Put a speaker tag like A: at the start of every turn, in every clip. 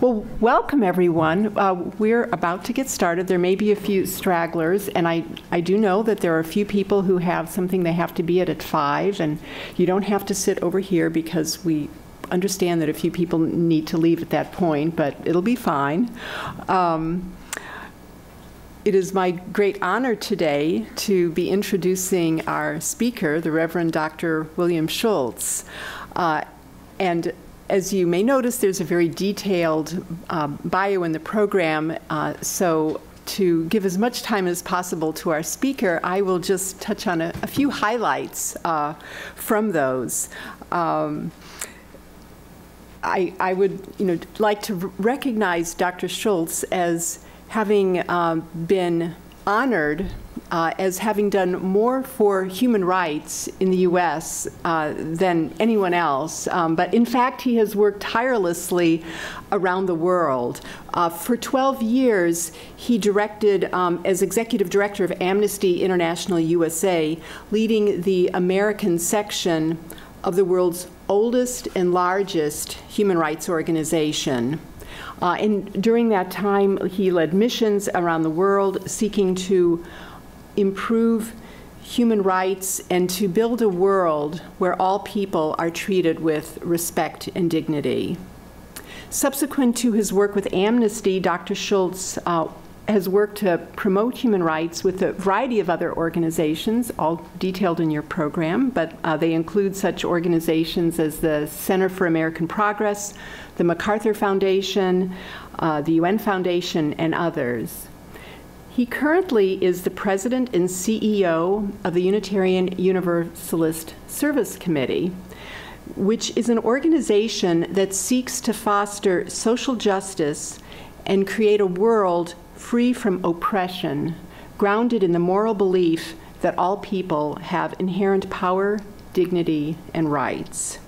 A: Well, welcome everyone. We're about to get started. There may be a few stragglers, and I do know that there are a few people who have something they have to be at 5, and you don't have to sit over here because we understand that a few people need to leave at that point, but it'll be fine. It is my great honor today to be introducing our speaker, the Reverend Dr. William Schultz. And as you may notice, there's a very detailed bio in the program, so to give as much time as possible to our speaker, I will just touch on a few highlights from those. I would like to recognize Dr. Schultz as having been honored as having done more for human rights in the U.S. Than anyone else. But in fact, he has worked tirelessly around the world. For 12 years, he directed as executive director of Amnesty International USA, leading the American section of the world's oldest and largest human rights organization. And during that time, he led missions around the world seeking to improve human rights and to build a world where all people are treated with respect and dignity. Subsequent to his work with Amnesty, Dr. Schultz has worked to promote human rights with a variety of other organizations, all detailed in your program, but they include such organizations as the Center for American Progress, the MacArthur Foundation, the UN Foundation, and others. He currently is the president and CEO of the Unitarian Universalist Service Committee, which is an organization that seeks to foster social justice and create a world free from oppression, grounded in the moral belief that all people have inherent power, dignity, and rights.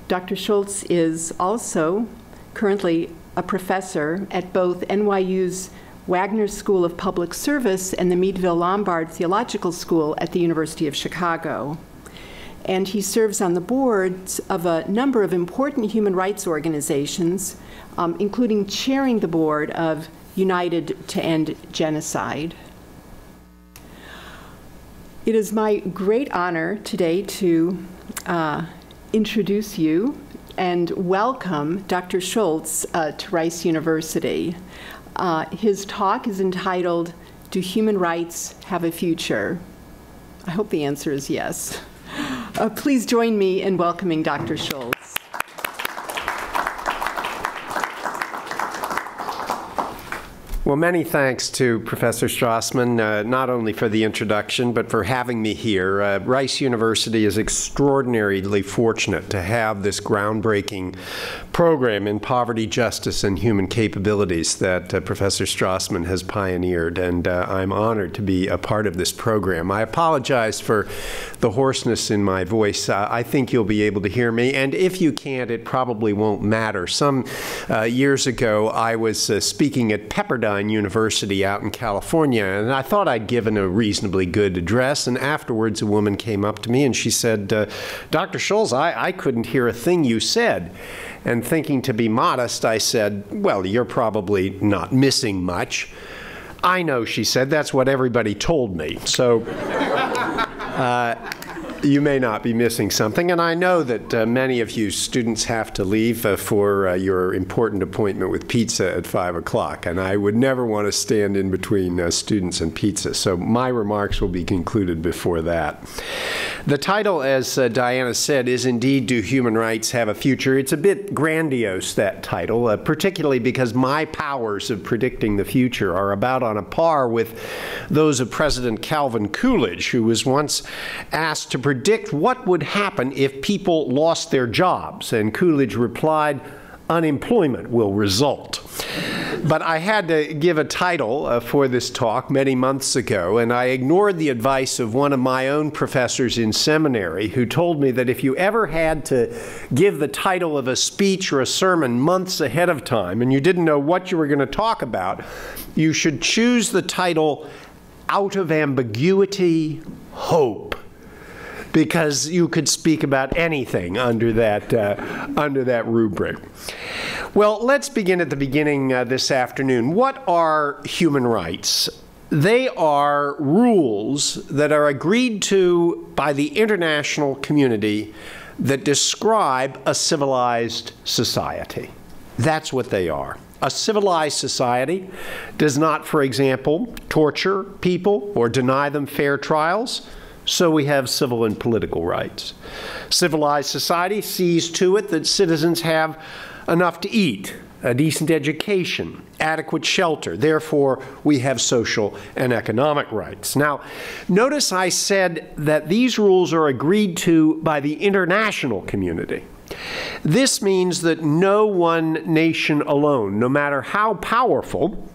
A: Dr. Schultz is also currently a professor at both NYU's Wagner School of Public Service and the Meadville Lombard Theological School at the University of Chicago. And he serves on the boards of a number of important human rights organizations, including chairing the board of United to End Genocide. It is my great honor today to introduce you and welcome Dr. Schultz to Rice University. His talk is entitled, "Do Human Rights Have a Future?" I hope the answer is yes. Please join me in welcoming Dr. Schultz.
B: Well, many thanks to Professor Strassman, not only for the introduction, but for having me here. Rice University is extraordinarily fortunate to have this groundbreaking program in poverty, justice, and human capabilities that Professor Strassman has pioneered, and I'm honored to be a part of this program. I apologize for the hoarseness in my voice. I think you'll be able to hear me, and if you can't, it probably won't matter. Some years ago, I was speaking at Pepperdine University out in California, and I thought I'd given a reasonably good address, and afterwards a woman came up to me and she said, Dr. Schultz, I couldn't hear a thing you said. And thinking to be modest, I said, well, you're probably not missing much. I know, she said, that's what everybody told me. So you may not be missing something, and I know that many of you students have to leave for your important appointment with pizza at 5 o'clock, and I would never want to stand in between students and pizza, so my remarks will be concluded before that. The title, as Diana said, is indeed, "Do Human Rights Have a Future?" It's a bit grandiose, that title, particularly because my powers of predicting the future are about on a par with those of President Calvin Coolidge, who was once asked to predict what would happen if people lost their jobs, and Coolidge replied, "Unemployment will result." But I had to give a title for this talk many months ago, and I ignored the advice of one of my own professors in seminary who told me that if you ever had to give the title of a speech or a sermon months ahead of time and you didn't know what you were going to talk about, you should choose the title, "Out of Ambiguity, Hope." because you could speak about anything under that rubric. Well, let's begin at the beginning this afternoon. What are human rights? They are rules that are agreed to by the international community that describe a civilized society. That's what they are. A civilized society does not, for example, torture people or deny them fair trials, so we have civil and political rights. Civilized society sees to it that citizens have enough to eat, a decent education, adequate shelter. Therefore, we have social and economic rights. Now, notice I said that these rules are agreed to by the international community. This means that no one nation alone, no matter how powerful,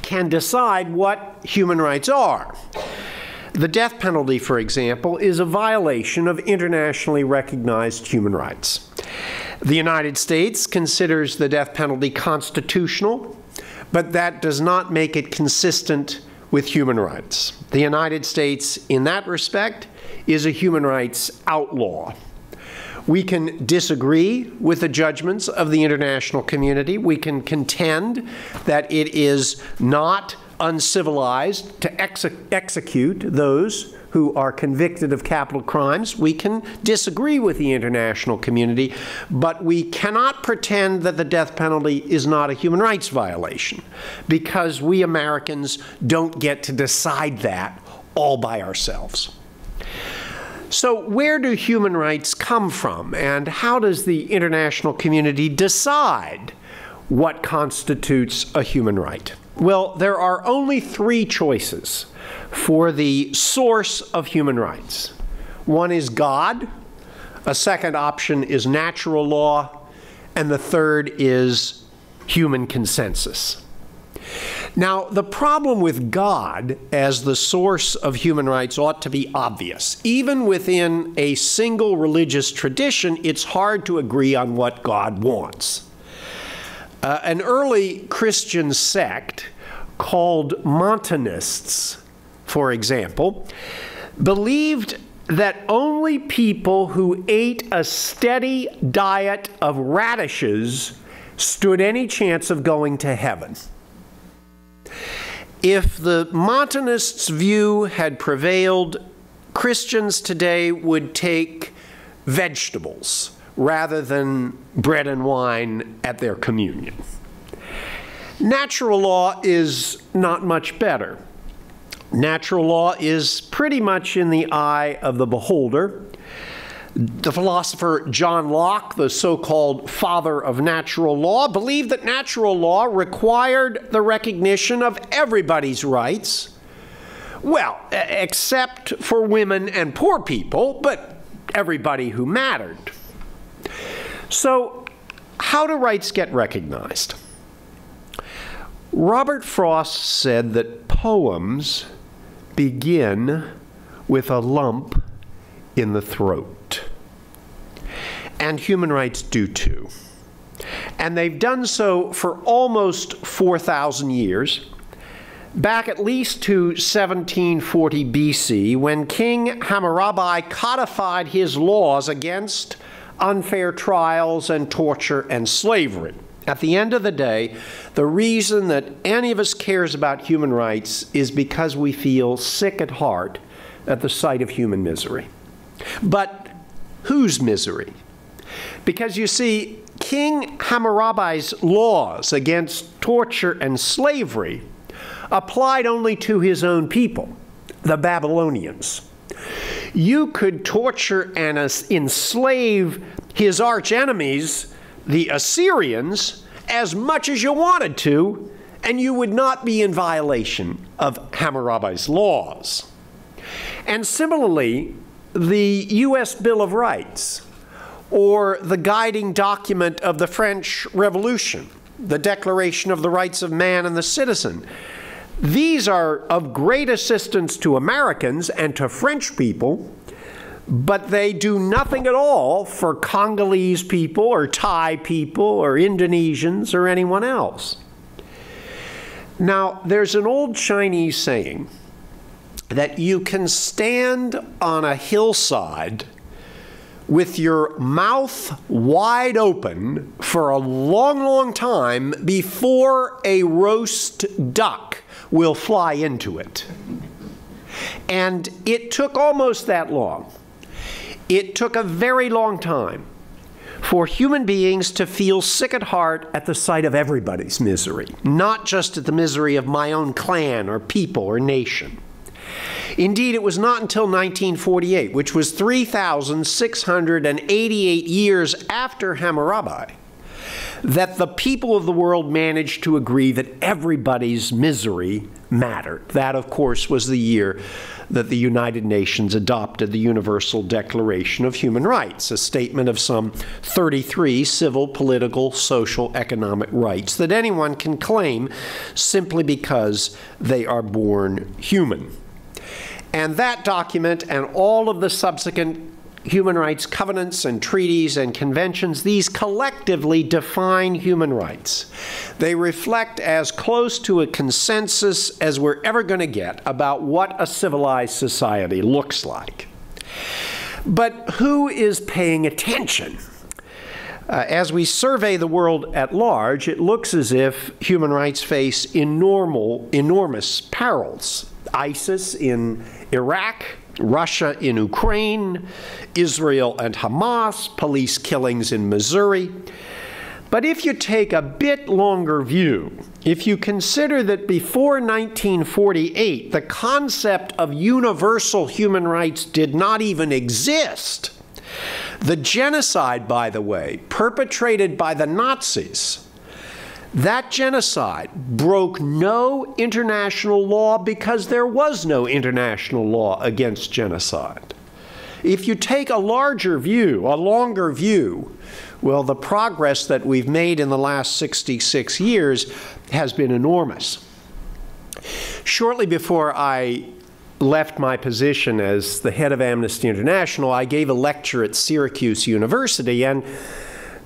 B: can decide what human rights are. The death penalty, for example, is a violation of internationally recognized human rights. The United States considers the death penalty constitutional, but that does not make it consistent with human rights. The United States, in that respect, is a human rights outlaw. We can disagree with the judgments of the international community. We can contend that it is not uncivilized to execute those who are convicted of capital crimes. We can disagree with the international community, but we cannot pretend that the death penalty is not a human rights violation, because we Americans don't get to decide that all by ourselves. So where do human rights come from, and how does the international community decide what constitutes a human right? Well, there are only three choices for the source of human rights. One is God, a second option is natural law, and the third is human consensus. Now, the problem with God as the source of human rights ought to be obvious. Even within a single religious tradition, it's hard to agree on what God wants. An early Christian sect called Montanists, for example, believed that only people who ate a steady diet of radishes stood any chance of going to heaven. If the Montanists' view had prevailed, Christians today would take vegetables rather than bread and wine at their communion. Natural law is not much better. Natural law is pretty much in the eye of the beholder. The philosopher John Locke, the so-called father of natural law, believed that natural law required the recognition of everybody's rights, well, except for women and poor people, but everybody who mattered. So, how do rights get recognized? Robert Frost said that poems begin with a lump in the throat. And human rights do too. And they've done so for almost 4,000 years, back at least to 1740 BC, when King Hammurabi codified his laws against unfair trials and torture and slavery. At the end of the day, the reason that any of us cares about human rights is because we feel sick at heart at the sight of human misery. But whose misery? Because you see, King Hammurabi's laws against torture and slavery applied only to his own people, the Babylonians. You could torture and enslave his arch-enemies, the Assyrians, as much as you wanted to, and you would not be in violation of Hammurabi's laws. And similarly, the U.S. Bill of Rights, or the guiding document of the French Revolution, the Declaration of the Rights of Man and the Citizen, these are of great assistance to Americans and to French people, but they do nothing at all for Congolese people or Thai people or Indonesians or anyone else. Now, there's an old Chinese saying that you can stand on a hillside with your mouth wide open for a long, long time before a roast duck will fly into it. And it took almost that long. It took a very long time for human beings to feel sick at heart at the sight of everybody's misery, not just at the misery of my own clan or people or nation. Indeed, it was not until 1948, which was 3,688 years after Hammurabi, that the people of the world managed to agree that everybody's misery mattered. That, of course, was the year that the United Nations adopted the Universal Declaration of Human Rights, a statement of some 33 civil, political, social, economic rights that anyone can claim simply because they are born human. And that document and all of the subsequent human rights covenants and treaties and conventions, these collectively define human rights. They reflect as close to a consensus as we're ever going to get about what a civilized society looks like. But who is paying attention? As we survey the world at large, it looks as if human rights face enormous perils. ISIS in Iraq, Russia in Ukraine, Israel and Hamas, police killings in Missouri. But if you take a bit longer view, if you consider that before 1948, the concept of universal human rights did not even exist, the genocide, by the way, perpetrated by the Nazis, that genocide broke no international law because there was no international law against genocide. If you take a larger view, a longer view, well, the progress that we've made in the last 66 years has been enormous. Shortly before I left my position as the head of Amnesty International, I gave a lecture at Syracuse University, and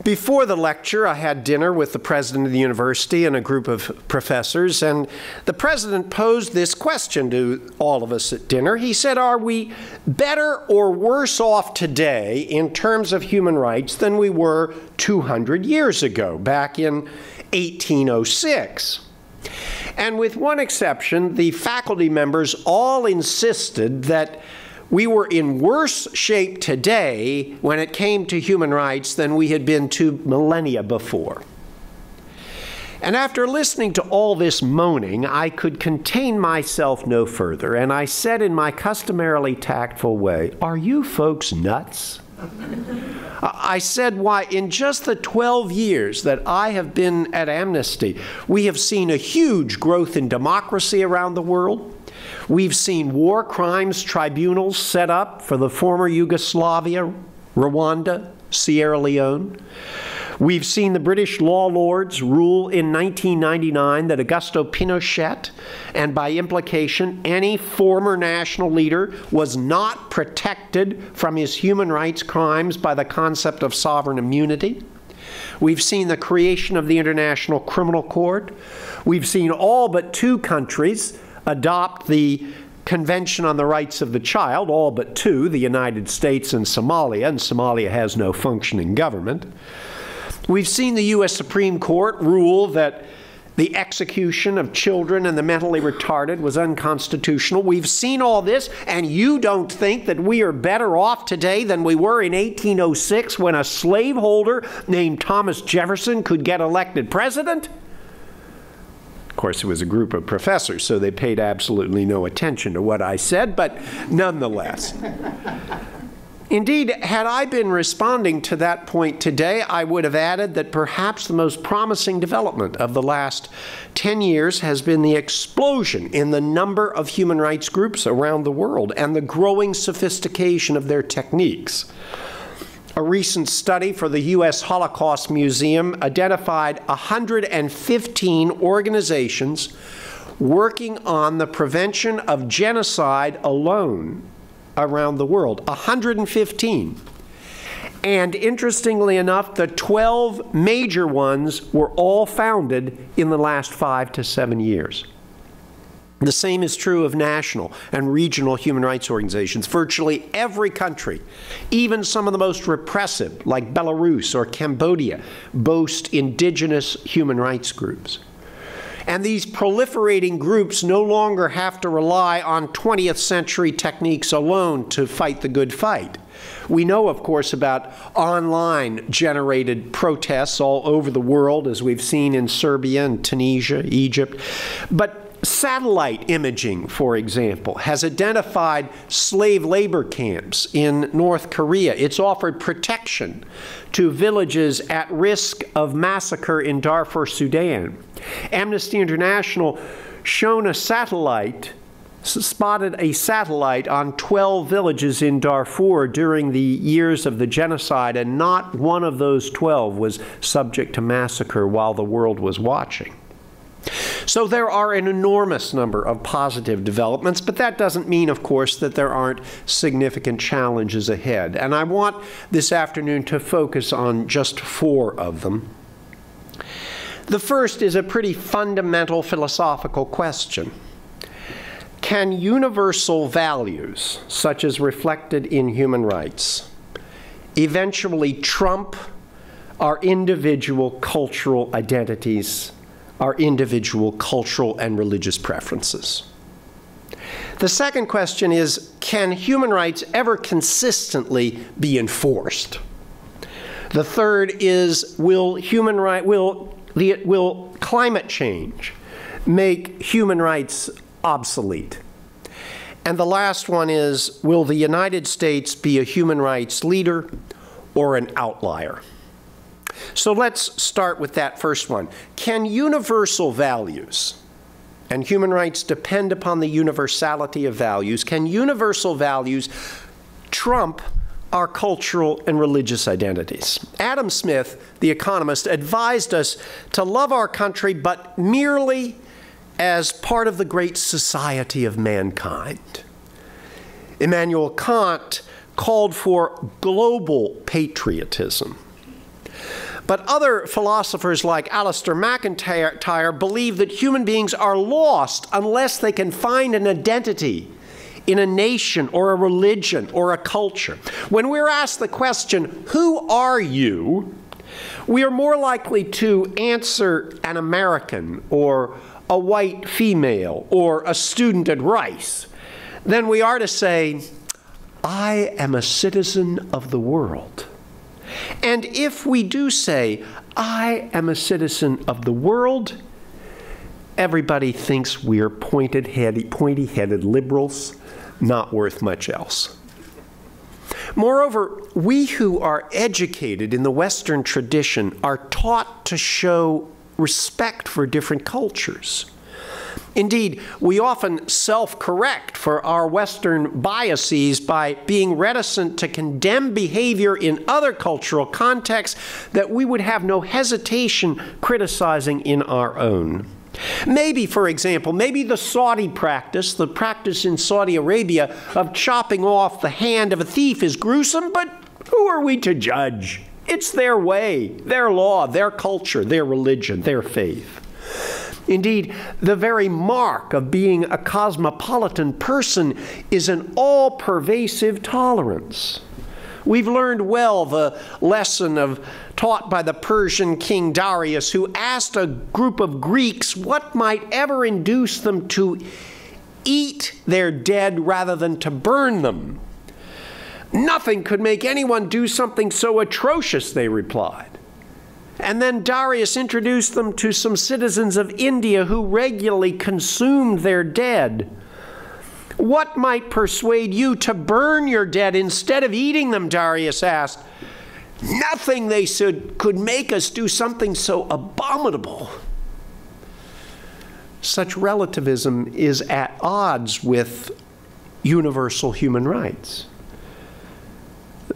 B: before the lecture, I had dinner with the president of the university and a group of professors, and the president posed this question to all of us at dinner. He said, "Are we better or worse off today in terms of human rights than we were 200 years ago, back in 1806? And with one exception, the faculty members all insisted that we were in worse shape today when it came to human rights than we had been 2 millennia before." And after listening to all this moaning, I could contain myself no further, and I said in my customarily tactful way, "Are you folks nuts?" I said, "Why, in just the 12 years that I have been at Amnesty, we have seen a huge growth in democracy around the world. We've seen war crimes tribunals set up for the former Yugoslavia, Rwanda, Sierra Leone. We've seen the British law lords rule in 1999 that Augusto Pinochet, and by implication any former national leader, was not protected from his human rights crimes by the concept of sovereign immunity. We've seen the creation of the International Criminal Court. We've seen all but 2 countries adopt the Convention on the Rights of the Child, all but 2, the United States and Somalia has no functioning government. We've seen the U.S. Supreme Court rule that the execution of children and the mentally retarded was unconstitutional. We've seen all this, and you don't think that we are better off today than we were in 1806 when a slaveholder named Thomas Jefferson could get elected president? Of course, it was a group of professors, so they paid absolutely no attention to what I said, but nonetheless. Indeed, had I been responding to that point today, I would have added that perhaps the most promising development of the last 10 years has been the explosion in the number of human rights groups around the world and the growing sophistication of their techniques. A recent study for the U.S. Holocaust Museum identified 115 organizations working on the prevention of genocide alone around the world. 115. And interestingly enough, the 12 major ones were all founded in the last 5 to 7 years. The same is true of national and regional human rights organizations. Virtually every country, even some of the most repressive, like Belarus or Cambodia, boast indigenous human rights groups. And these proliferating groups no longer have to rely on 20th century techniques alone to fight the good fight. We know, of course, about online-generated protests all over the world, as we've seen in Serbia and Tunisia, Egypt. But satellite imaging, for example, has identified slave labor camps in North Korea. It's offered protection to villages at risk of massacre in Darfur, Sudan. Amnesty International spotted a satellite on 12 villages in Darfur during the years of the genocide, and not one of those 12 was subject to massacre while the world was watching. So there are an enormous number of positive developments, but that doesn't mean, of course, that there aren't significant challenges ahead. And I want this afternoon to focus on just 4 of them. The first is a pretty fundamental philosophical question. Can universal values, such as reflected in human rights, eventually trump our individual cultural identities, our individual cultural and religious preferences? The second question is, can human rights ever consistently be enforced? The third is, will climate change make human rights obsolete? And the last one is, will the United States be a human rights leader or an outlier? So let's start with that first one. Can universal values, and human rights depend upon the universality of values, can universal values trump our cultural and religious identities? Adam Smith, the economist, advised us to love our country, but merely as part of the great society of mankind. Immanuel Kant called for global patriotism. But other philosophers like Alistair McIntyre believe that human beings are lost unless they can find an identity in a nation or a religion or a culture. When we're asked the question, who are you? We are more likely to answer an American or a white female or a student at Rice than we are to say, I am a citizen of the world. And if we do say, I am a citizen of the world, everybody thinks we're pointy-headed liberals, not worth much else. Moreover, we who are educated in the Western tradition are taught to show respect for different cultures. Indeed, we often self-correct for our Western biases by being reticent to condemn behavior in other cultural contexts that we would have no hesitation criticizing in our own. Maybe, for example, maybe the Saudi practice, the practice in Saudi Arabia of chopping off the hand of a thief is gruesome, but who are we to judge? It's their way, their law, their culture, their religion, their faith. Indeed, the very mark of being a cosmopolitan person is an all-pervasive tolerance. We've learned well the lesson taught by the Persian king Darius, who asked a group of Greeks what might ever induce them to eat their dead rather than to burn them. Nothing could make anyone do something so atrocious, they replied. And then Darius introduced them to some citizens of India who regularly consumed their dead. What might persuade you to burn your dead instead of eating them, Darius asked. Nothing, they said, could make us do something so abominable. Such relativism is at odds with universal human rights.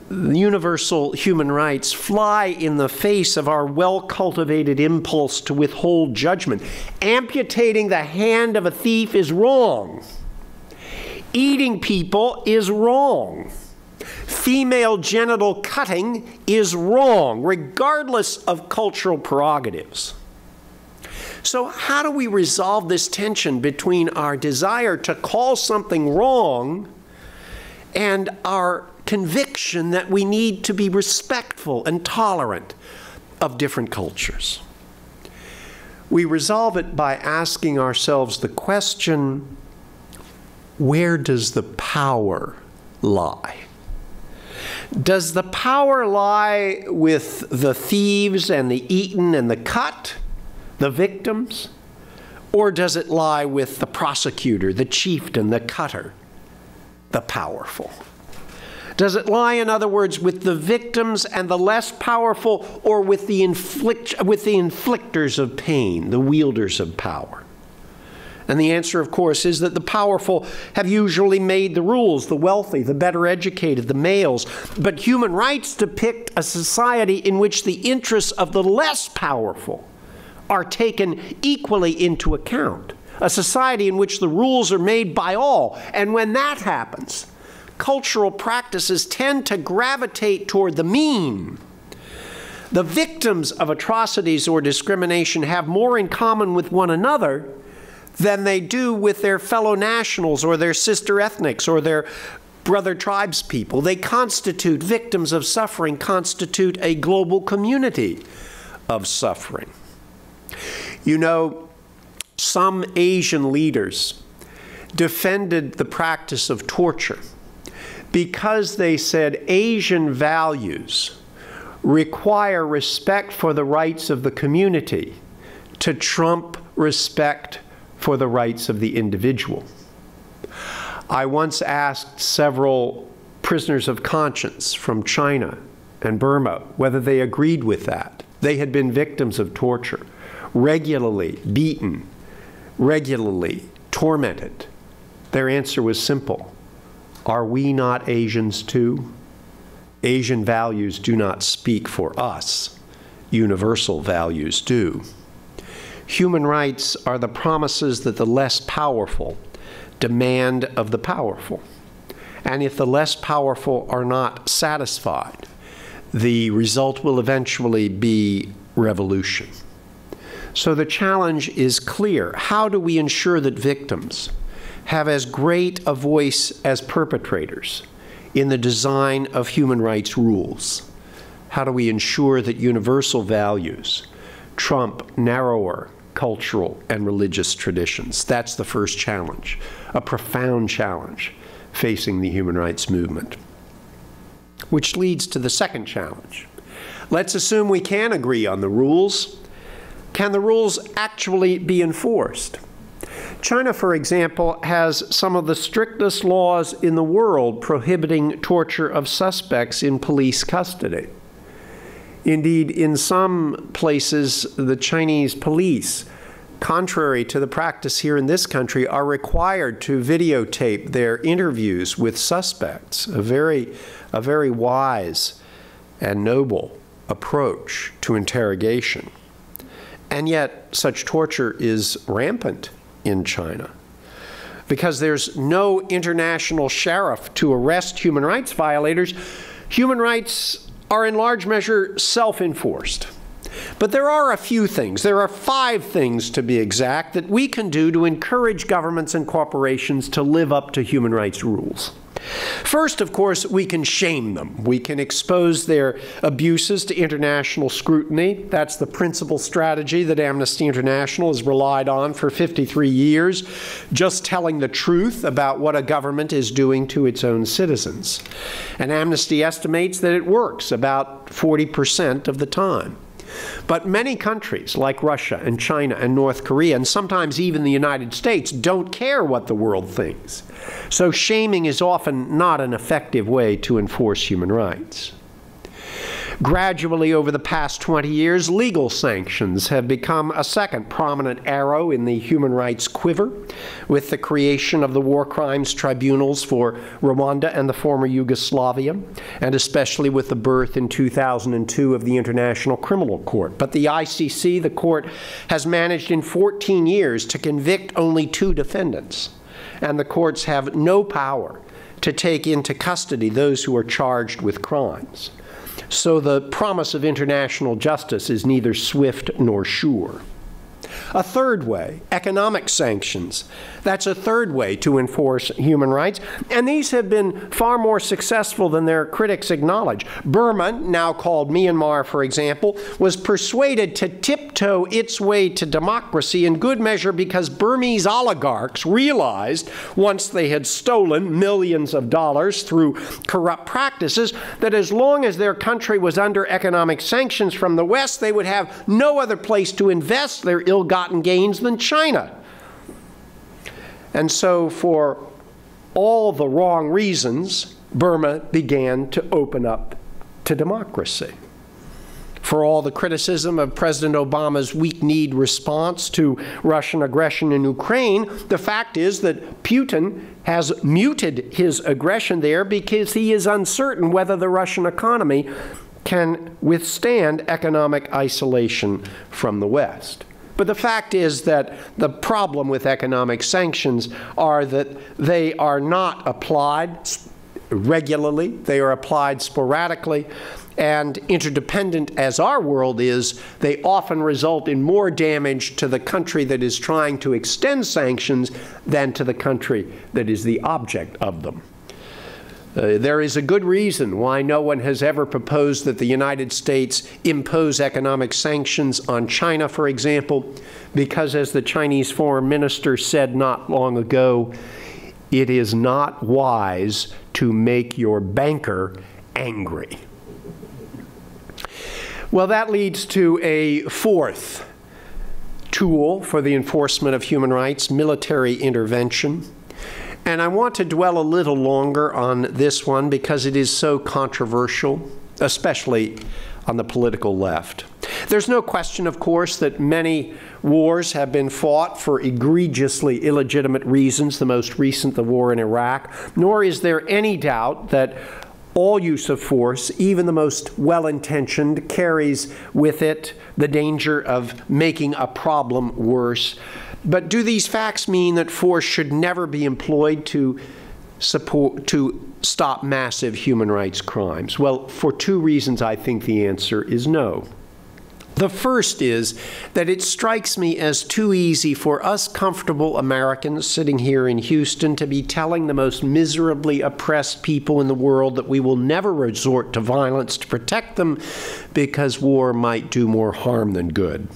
B: Universal human rights fly in the face of our well-cultivated impulse to withhold judgment. Amputating the hand of a thief is wrong. Eating people is wrong. Female genital cutting is wrong, regardless of cultural prerogatives. So how do we resolve this tension between our desire to call something wrong and our conviction that we need to be respectful and tolerant of different cultures? We resolve it by asking ourselves the question, where does the power lie? Does the power lie with the thieves and the eaten and the cut, the victims? Or does it lie with the prosecutor, the chieftain, the cutter, the powerful? Does it lie, in other words, with the victims and the less powerful, or with the inflictors of pain, the wielders of power? And the answer, of course, is that the powerful have usually made the rules, the wealthy, the better educated, the males. But human rights depict a society in which the interests of the less powerful are taken equally into account. A society in which the rules are made by all. And when that happens, cultural practices tend to gravitate toward the mean. The victims of atrocities or discrimination have more in common with one another than they do with their fellow nationals or their sister ethnics or their brother tribes people. They constitute, victims of suffering constitute a global community of suffering. You know, some Asian leaders defended the practice of torture because they said Asian values require respect for the rights of the community to trump respect for the rights of the individual. I once asked several prisoners of conscience from China and Burma whether they agreed with that. They had been victims of torture, regularly beaten, regularly tormented. Their answer was simple. Are we not Asians too? Asian values do not speak for us. Universal values do. Human rights are the promises that the less powerful demand of the powerful. And if the less powerful are not satisfied, the result will eventually be revolution. So the challenge is clear. How do we ensure that victims have as great a voice as perpetrators in the design of human rights rules? How do we ensure that universal values trump narrower cultural and religious traditions? That's the first challenge, a profound challenge facing the human rights movement. Which leads to the second challenge. Let's assume we can agree on the rules. Can the rules actually be enforced? China, for example, has some of the strictest laws in the world prohibiting torture of suspects in police custody. Indeed, in some places, the Chinese police, contrary to the practice here in this country, are required to videotape their interviews with suspects, a very wise and noble approach to interrogation. And yet, such torture is rampant in China because there's no international sheriff to arrest human rights violators. Human rights are in large measure self-enforced. But there are a few things, there are 5 things to be exact, that we can do to encourage governments and corporations to live up to human rights rules. First, of course, we can shame them. We can expose their abuses to international scrutiny. That's the principal strategy that Amnesty International has relied on for 53 years, just telling the truth about what a government is doing to its own citizens. And Amnesty estimates that it works about 40% of the time. But many countries like Russia and China and North Korea, and sometimes even the United States, don't care what the world thinks. So shaming is often not an effective way to enforce human rights. Gradually, over the past 20 years, legal sanctions have become a second prominent arrow in the human rights quiver, with the creation of the war crimes tribunals for Rwanda and the former Yugoslavia, and especially with the birth in 2002 of the International Criminal Court. But the ICC, the court, has managed in 14 years to convict only 2 defendants, and the courts have no power to take into custody those who are charged with crimes. So the promise of international justice is neither swift nor sure. A third way, economic sanctions. That's a third way to enforce human rights, and these have been far more successful than their critics acknowledge. Burma, now called Myanmar, for example, was persuaded to tiptoe its way to democracy in good measure because Burmese oligarchs realized, once they had stolen millions of dollars through corrupt practices, that as long as their country was under economic sanctions from the West, they would have no other place to invest their ill-gotten gains than China. And so, for all the wrong reasons, Burma began to open up to democracy. For all the criticism of President Obama's weak-kneed response to Russian aggression in Ukraine, the fact is that Putin has muted his aggression there because he is uncertain whether the Russian economy can withstand economic isolation from the West. But the fact is that the problem with economic sanctions are that they are not applied regularly, they are applied sporadically, and interdependent as our world is, they often result in more damage to the country that is trying to extend sanctions than to the country that is the object of them. There is a good reason why no one has ever proposed that the United States impose economic sanctions on China, for example, because, as the Chinese foreign minister said not long ago, it is not wise to make your banker angry. Well, that leads to a fourth tool for the enforcement of human rights, military intervention. And I want to dwell a little longer on this one because it is so controversial, especially on the political left. There's no question, of course, that many wars have been fought for egregiously illegitimate reasons, the most recent, the war in Iraq, nor is there any doubt that all use of force, even the most well-intentioned, carries with it the danger of making a problem worse. But do these facts mean that force should never be employed to stop massive human rights crimes? Well, for two reasons, I think the answer is no. The first is that it strikes me as too easy for us comfortable Americans sitting here in Houston to be telling the most miserably oppressed people in the world that we will never resort to violence to protect them because war might do more harm than good.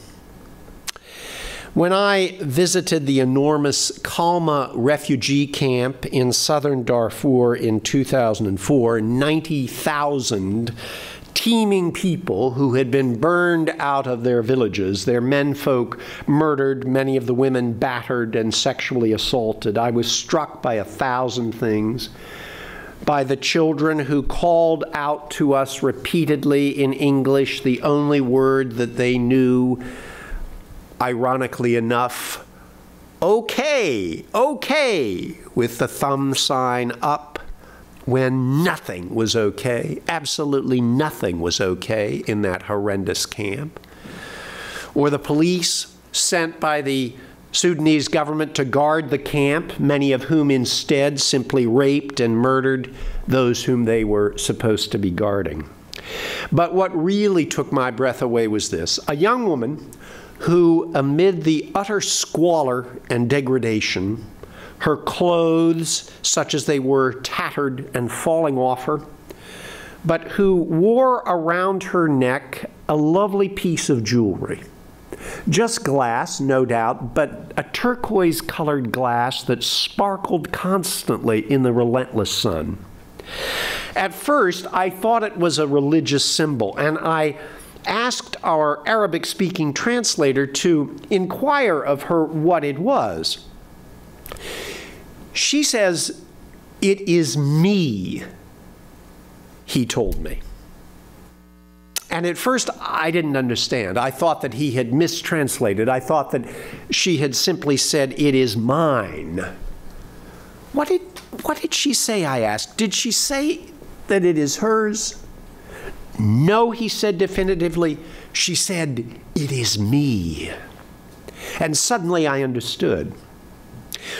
B: When I visited the enormous Kalma refugee camp in southern Darfur in 2004, 90,000 teeming people who had been burned out of their villages, their menfolk murdered, many of the women battered and sexually assaulted. I was struck by 1,000 things. By the children who called out to us repeatedly in English, the only word that they knew, ironically enough, okay, okay, with the thumb sign up, when nothing was okay, absolutely nothing was okay in that horrendous camp. Or the police sent by the Sudanese government to guard the camp, many of whom instead simply raped and murdered those whom they were supposed to be guarding. But what really took my breath away was this: a young woman who, amid the utter squalor and degradation, her clothes, such as they were, tattered and falling off her, but who wore around her neck a lovely piece of jewelry. Just glass, no doubt, but a turquoise-colored glass that sparkled constantly in the relentless sun. At first, I thought it was a religious symbol, and I asked our Arabic-speaking translator to inquire of her what it was. She says, "It is me," he told me. And at first, I didn't understand. I thought that he had mistranslated. I thought that she had simply said, "It is mine." What did she say, I asked? Did she say that it is hers? No, he said definitively. She said, "It is me." And suddenly I understood.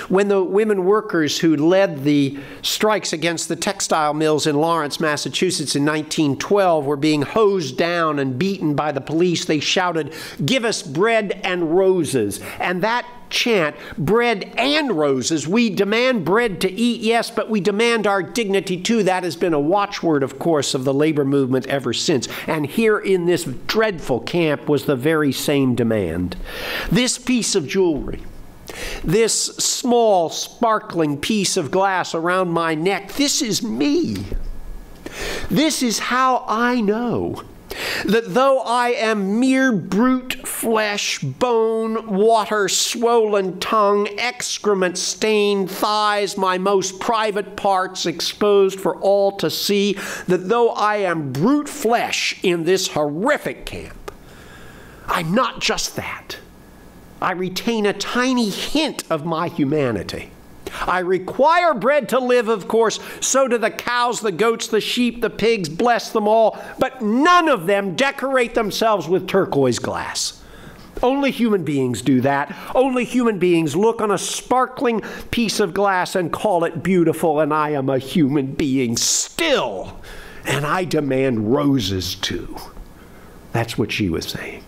B: When the women workers who led the strikes against the textile mills in Lawrence, Massachusetts in 1912 were being hosed down and beaten by the police, they shouted, "Give us bread and roses." And that chant, bread and roses, we demand bread to eat, yes, but we demand our dignity too. That has been a watchword, of course, of the labor movement ever since. And here in this dreadful camp was the very same demand. This piece of jewelry, this small, sparkling piece of glass around my neck, this is me. This is how I know that though I am mere brute flesh, bone, water, swollen tongue, excrement-stained thighs, my most private parts exposed for all to see, that though I am brute flesh in this horrific camp, I'm not just that. I retain a tiny hint of my humanity. I require bread to live, of course. So do the cows, the goats, the sheep, the pigs, bless them all. But none of them decorate themselves with turquoise glass. Only human beings do that. Only human beings look on a sparkling piece of glass and call it beautiful, and I am a human being still, and I demand roses too. That's what she was saying.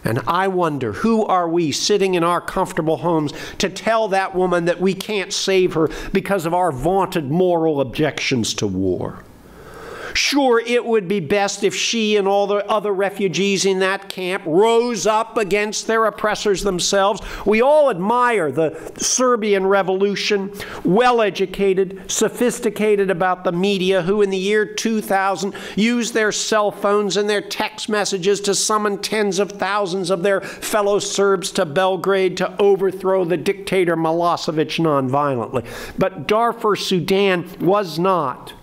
B: And I wonder, who are we sitting in our comfortable homes to tell that woman that we can't save her because of our vaunted moral objections to war? Sure, it would be best if she and all the other refugees in that camp rose up against their oppressors themselves. We all admire the Serbian Revolution, well-educated, sophisticated about the media, who in the year 2000 used their cell phones and their text messages to summon tens of thousands of their fellow Serbs to Belgrade to overthrow the dictator Milosevic nonviolently. But Darfur, Sudan was not.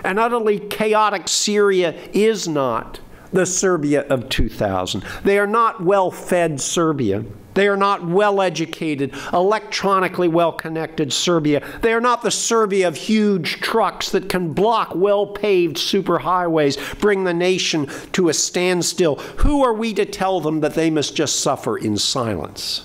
B: An utterly chaotic Syria is not the Serbia of 2000. They are not well-fed Serbia. They are not well-educated, electronically well-connected Serbia. They are not the Serbia of huge trucks that can block well-paved superhighways, bring the nation to a standstill. Who are we to tell them that they must just suffer in silence?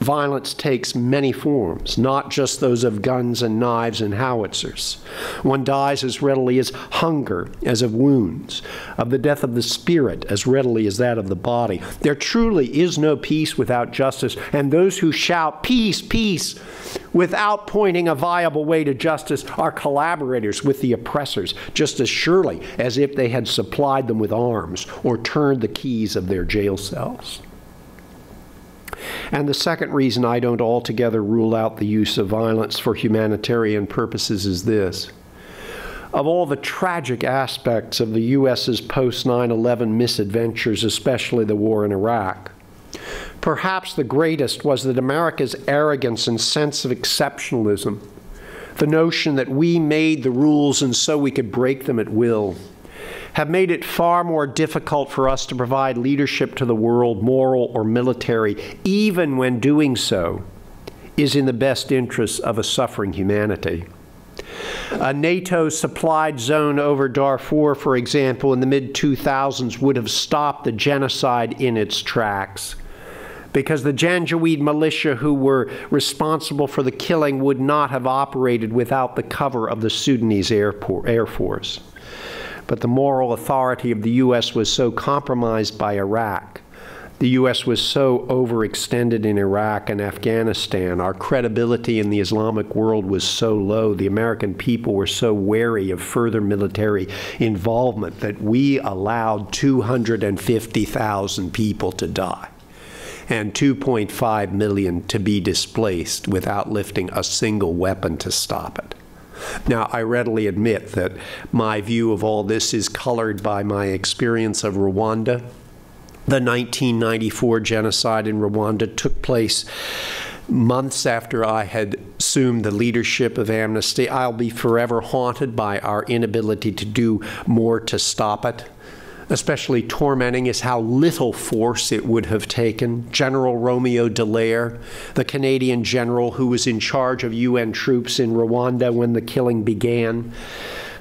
B: Violence takes many forms, not just those of guns and knives and howitzers. One dies as readily as hunger, as of wounds, of the death of the spirit as readily as that of the body. There truly is no peace without justice, and those who shout, "Peace, peace," without pointing a viable way to justice are collaborators with the oppressors, just as surely as if they had supplied them with arms or turned the keys of their jail cells. And the second reason I don't altogether rule out the use of violence for humanitarian purposes is this. Of all the tragic aspects of the U.S.'s post-9/11 misadventures, especially the war in Iraq, perhaps the greatest was that America's arrogance and sense of exceptionalism, the notion that we made the rules and so we could break them at will, have made it far more difficult for us to provide leadership to the world, moral or military, even when doing so is in the best interests of a suffering humanity. A NATO-supplied zone over Darfur, for example, in the mid-2000s would have stopped the genocide in its tracks, because the Janjaweed militia who were responsible for the killing would not have operated without the cover of the Sudanese Air Force. But the moral authority of the U.S. was so compromised by Iraq. The U.S. was so overextended in Iraq and Afghanistan. Our credibility in the Islamic world was so low. The American people were so wary of further military involvement that we allowed 250,000 people to die and 2.5 million to be displaced without lifting a single weapon to stop it. Now, I readily admit that my view of all this is colored by my experience of Rwanda. The 1994 genocide in Rwanda took place months after I had assumed the leadership of Amnesty. I'll be forever haunted by our inability to do more to stop it. Especially tormenting is how little force it would have taken. General Romeo Dallaire, the Canadian general who was in charge of UN troops in Rwanda when the killing began,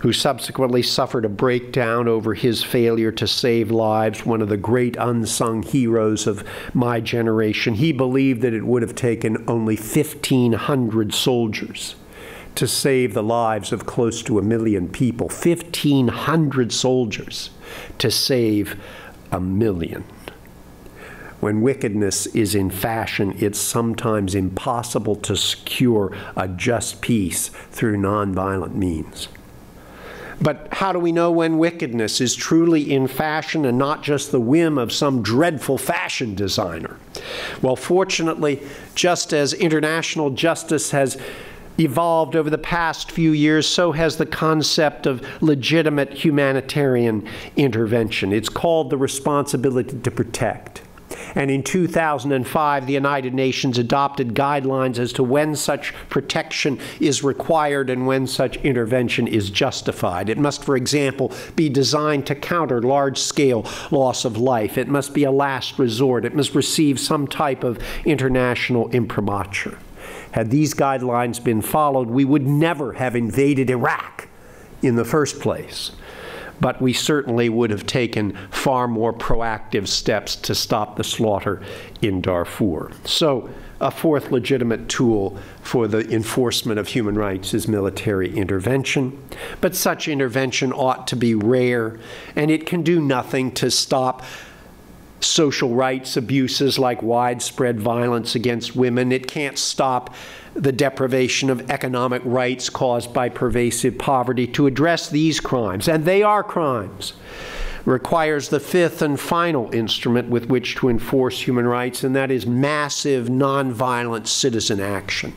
B: who subsequently suffered a breakdown over his failure to save lives, one of the great unsung heroes of my generation. He believed that it would have taken only 1,500 soldiers to save the lives of close to 1 million people. 1,500 soldiers to save 1 million. When wickedness is in fashion, it's sometimes impossible to secure a just peace through nonviolent means. But how do we know when wickedness is truly in fashion and not just the whim of some dreadful fashion designer? Well, fortunately, just as international justice has evolved over the past few years, so has the concept of legitimate humanitarian intervention. It's called the responsibility to protect. And in 2005, the United Nations adopted guidelines as to when such protection is required and when such intervention is justified. It must, for example, be designed to counter large-scale loss of life. It must be a last resort. It must receive some type of international imprimatur. Had these guidelines been followed, we would never have invaded Iraq in the first place. But we certainly would have taken far more proactive steps to stop the slaughter in Darfur. So a fourth legitimate tool for the enforcement of human rights is military intervention. But such intervention ought to be rare, and it can do nothing to stop social rights abuses like widespread violence against women. It can't stop the deprivation of economic rights caused by pervasive poverty. To address these crimes, and they are crimes, requires the fifth and final instrument with which to enforce human rights, and that is massive nonviolent citizen action.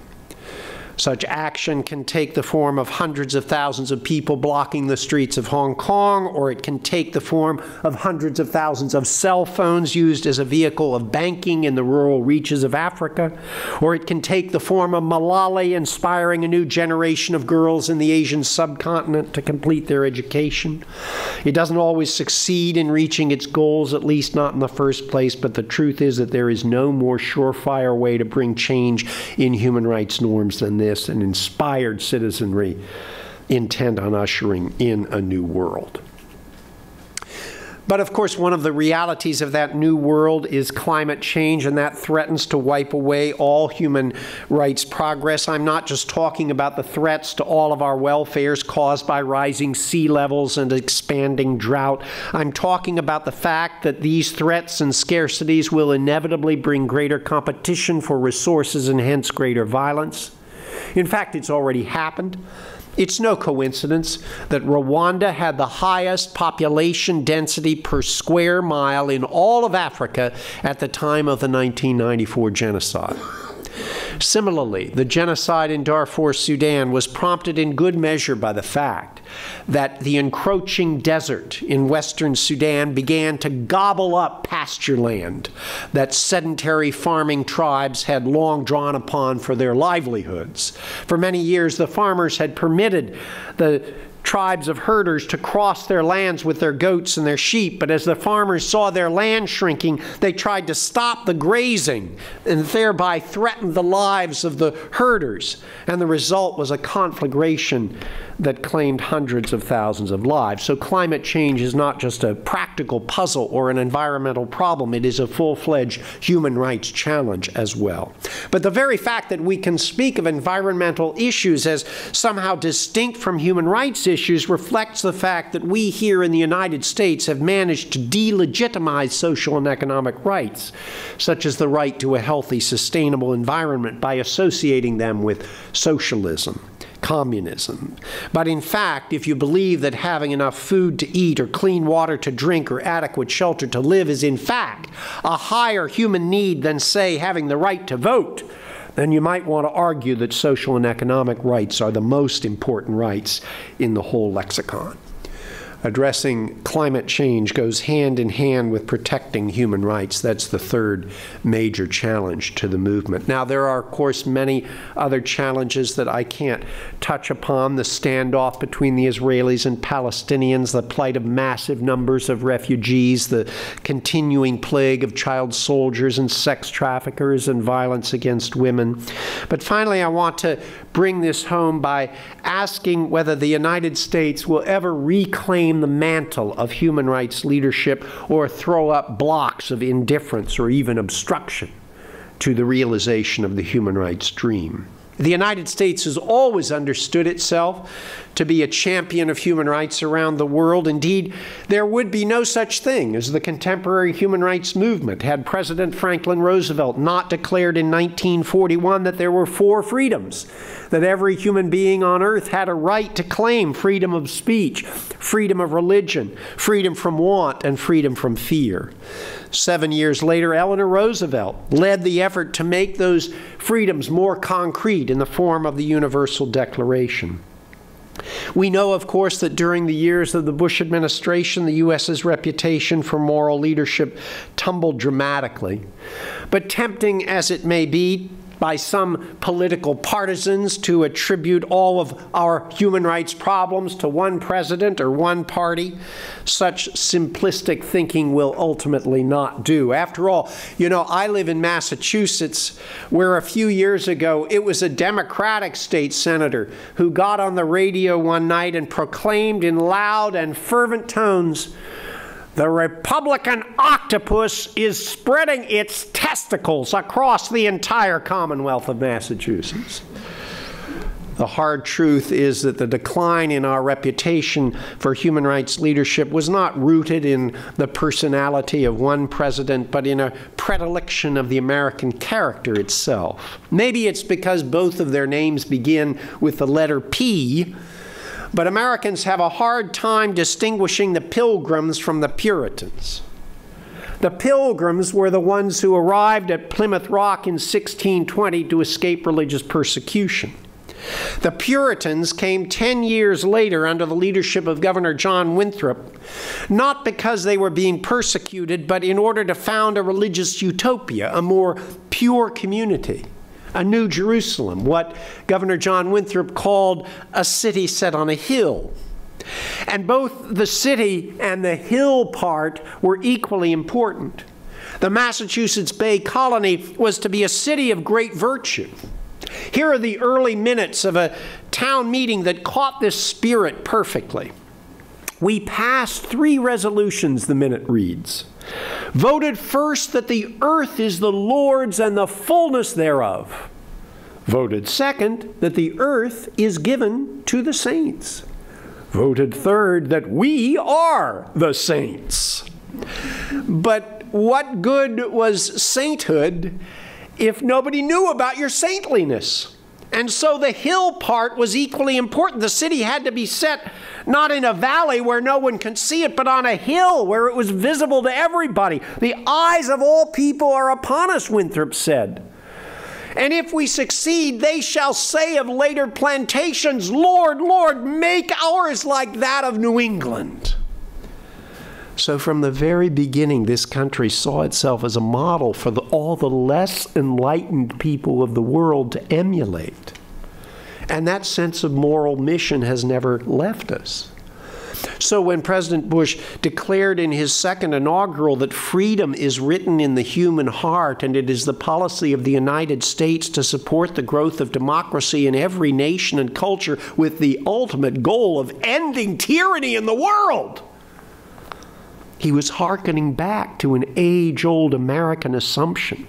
B: Such action can take the form of hundreds of thousands of people blocking the streets of Hong Kong, or it can take the form of hundreds of thousands of cell phones used as a vehicle of banking in the rural reaches of Africa, or it can take the form of Malala inspiring a new generation of girls in the Asian subcontinent to complete their education. It doesn't always succeed in reaching its goals, at least not in the first place, but the truth is that there is no more surefire way to bring change in human rights norms than this, an inspired citizenry intent on ushering in a new world. But of course, one of the realities of that new world is climate change, and that threatens to wipe away all human rights progress. I'm not just talking about the threats to all of our welfares caused by rising sea levels and expanding drought. I'm talking about the fact that these threats and scarcities will inevitably bring greater competition for resources and hence greater violence. In fact, it's already happened. It's no coincidence that Rwanda had the highest population density per square mile in all of Africa at the time of the 1994 genocide. Similarly, the genocide in Darfur, Sudan, was prompted in good measure by the fact that the encroaching desert in western Sudan began to gobble up pasture land that sedentary farming tribes had long drawn upon for their livelihoods. For many years, the farmers had permitted the tribes of herders to cross their lands with their goats and their sheep, but as the farmers saw their land shrinking, they tried to stop the grazing and thereby threatened the lives of the herders. And the result was a conflagration that claimed hundreds of thousands of lives. So climate change is not just a practical puzzle or an environmental problem, it is a full-fledged human rights challenge as well. But the very fact that we can speak of environmental issues as somehow distinct from human rights issues reflects the fact that we here in the United States have managed to delegitimize social and economic rights, such as the right to a healthy, sustainable environment, by associating them with socialism, communism. But in fact, if you believe that having enough food to eat or clean water to drink or adequate shelter to live is in fact a higher human need than, say, having the right to vote, then you might want to argue that social and economic rights are the most important rights in the whole lexicon. Addressing climate change goes hand in hand with protecting human rights. That's the third major challenge to the movement. Now, there are, of course, many other challenges that I can't touch upon. The standoff between the Israelis and Palestinians, the plight of massive numbers of refugees, the continuing plague of child soldiers and sex traffickers and violence against women. But finally, I want to bring this home by asking whether the United States will ever reclaim the mantle of human rights leadership or throw up blocks of indifference or even obstruction to the realization of the human rights dream. The United States has always understood itself to be a champion of human rights around the world. Indeed, there would be no such thing as the contemporary human rights movement had President Franklin Roosevelt not declared in 1941 that there were 4 freedoms, that every human being on earth had a right to claim: freedom of speech, freedom of religion, freedom from want, and freedom from fear. 7 years later, Eleanor Roosevelt led the effort to make those freedoms more concrete in the form of the Universal Declaration. We know, of course, that during the years of the Bush administration, the U.S.'s reputation for moral leadership tumbled dramatically. But tempting as it may be by some political partisans to attribute all of our human rights problems to one president or one party, such simplistic thinking will ultimately not do. After all, you know, I live in Massachusetts, where a few years ago it was a Democratic state senator who got on the radio one night and proclaimed in loud and fervent tones, "The Republican octopus is spreading its testicles across the entire Commonwealth of Massachusetts." The hard truth is that the decline in our reputation for human rights leadership was not rooted in the personality of one president, but in a predilection of the American character itself. Maybe it's because both of their names begin with the letter P, but Americans have a hard time distinguishing the Pilgrims from the Puritans. The Pilgrims were the ones who arrived at Plymouth Rock in 1620 to escape religious persecution. The Puritans came 10 years later under the leadership of Governor John Winthrop, not because they were being persecuted, but in order to found a religious utopia, a more pure community. A New Jerusalem, what Governor John Winthrop called a city set on a hill. And both the city and the hill part were equally important. The Massachusetts Bay Colony was to be a city of great virtue. Here are the early minutes of a town meeting that caught this spirit perfectly. "We passed 3 resolutions," the minute reads. "Voted first that the earth is the Lord's and the fullness thereof. Voted second that the earth is given to the saints. Voted third that we are the saints." But what good was sainthood if nobody knew about your saintliness? And so the hill part was equally important. The city had to be set not in a valley where no one could see it, but on a hill where it was visible to everybody. "The eyes of all people are upon us," Winthrop said. "And if we succeed, they shall say of later plantations, 'Lord, Lord, make ours like that of New England.'" So from the very beginning, this country saw itself as a model for all the less enlightened people of the world to emulate. And that sense of moral mission has never left us. So when President Bush declared in his second inaugural that freedom is written in the human heart and it is the policy of the United States to support the growth of democracy in every nation and culture with the ultimate goal of ending tyranny in the world, he was hearkening back to an age-old American assumption,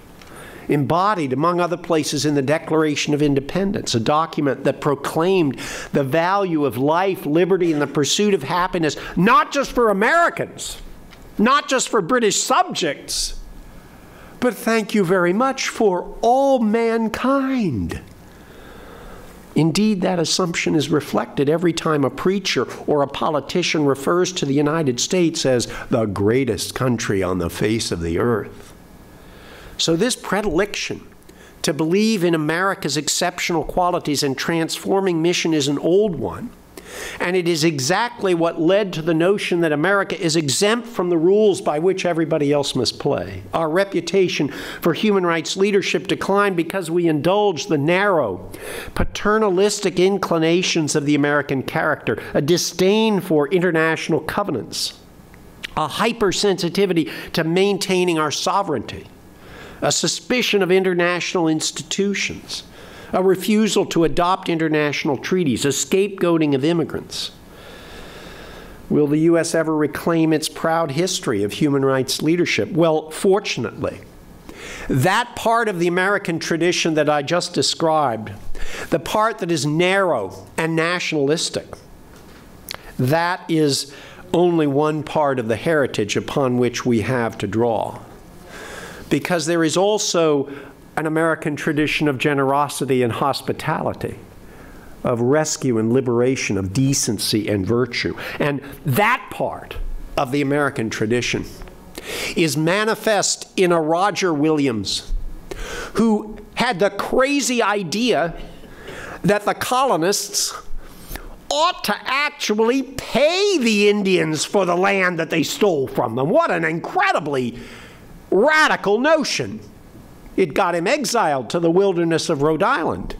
B: embodied, among other places, in the Declaration of Independence, a document that proclaimed the value of life, liberty, and the pursuit of happiness, not just for Americans, not just for British subjects, but, thank you very much, for all mankind. Indeed, that assumption is reflected every time a preacher or a politician refers to the United States as the greatest country on the face of the earth. So this predilection to believe in America's exceptional qualities and transforming mission is an old one. And it is exactly what led to the notion that America is exempt from the rules by which everybody else must play. Our reputation for human rights leadership declined because we indulged the narrow, paternalistic inclinations of the American character, a disdain for international covenants, a hypersensitivity to maintaining our sovereignty, a suspicion of international institutions, a refusal to adopt international treaties, a scapegoating of immigrants. Will the U.S. ever reclaim its proud history of human rights leadership? Well, fortunately, that part of the American tradition that I just described, the part that is narrow and nationalistic, that is only one part of the heritage upon which we have to draw. Because there is also an American tradition of generosity and hospitality, of rescue and liberation, of decency and virtue. And that part of the American tradition is manifest in a Roger Williams who had the crazy idea that the colonists ought to actually pay the Indians for the land that they stole from them. What an incredibly radical notion. It got him exiled to the wilderness of Rhode Island.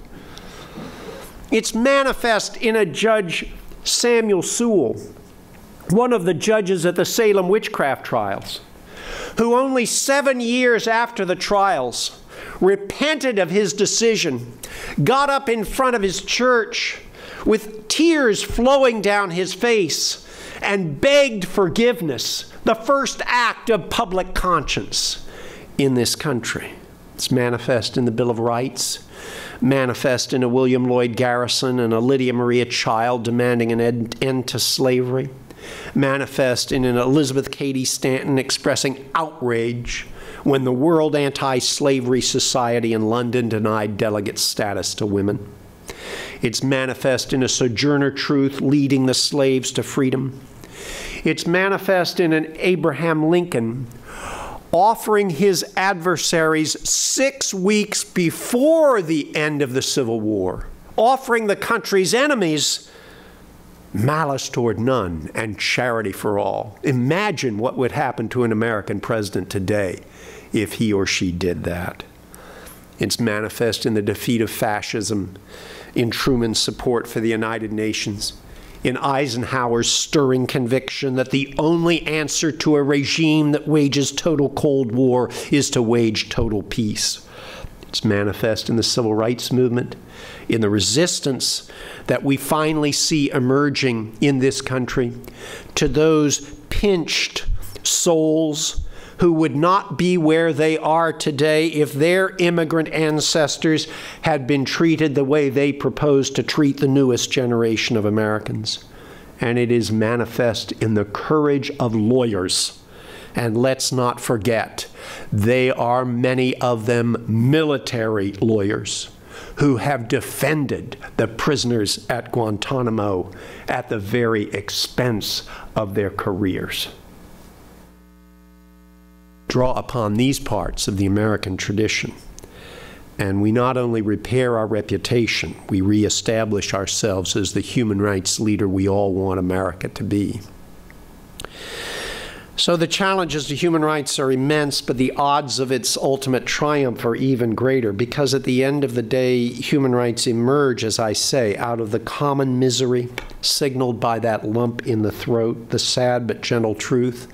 B: It's manifest in a Judge Samuel Sewall, one of the judges at the Salem witchcraft trials, who only 7 years after the trials repented of his decision, got up in front of his church with tears flowing down his face and begged forgiveness, the first act of public conscience in this country. It's manifest in the Bill of Rights, manifest in a William Lloyd Garrison and a Lydia Maria Child demanding an end to slavery, manifest in an Elizabeth Cady Stanton expressing outrage when the World Anti-Slavery Society in London denied delegate status to women. It's manifest in a Sojourner Truth leading the slaves to freedom. It's manifest in an Abraham Lincoln offering his adversaries 6 weeks before the end of the Civil War, offering the country's enemies malice toward none and charity for all. Imagine what would happen to an American president today if he or she did that. It's manifest in the defeat of fascism, in Truman's support for the United Nations, in Eisenhower's stirring conviction that the only answer to a regime that wages total Cold War is to wage total peace. It's manifest in the civil rights movement, in the resistance that we finally see emerging in this country to those pinched souls who would not be where they are today if their immigrant ancestors had been treated the way they propose to treat the newest generation of Americans. And it is manifest in the courage of lawyers. And let's not forget, they are, many of them, military lawyers who have defended the prisoners at Guantanamo at the very expense of their careers. Draw upon these parts of the American tradition, and we not only repair our reputation, we reestablish ourselves as the human rights leader we all want America to be. So the challenges to human rights are immense, but the odds of its ultimate triumph are even greater, because at the end of the day, human rights emerge, as I say, out of the common misery signaled by that lump in the throat, the sad but gentle truth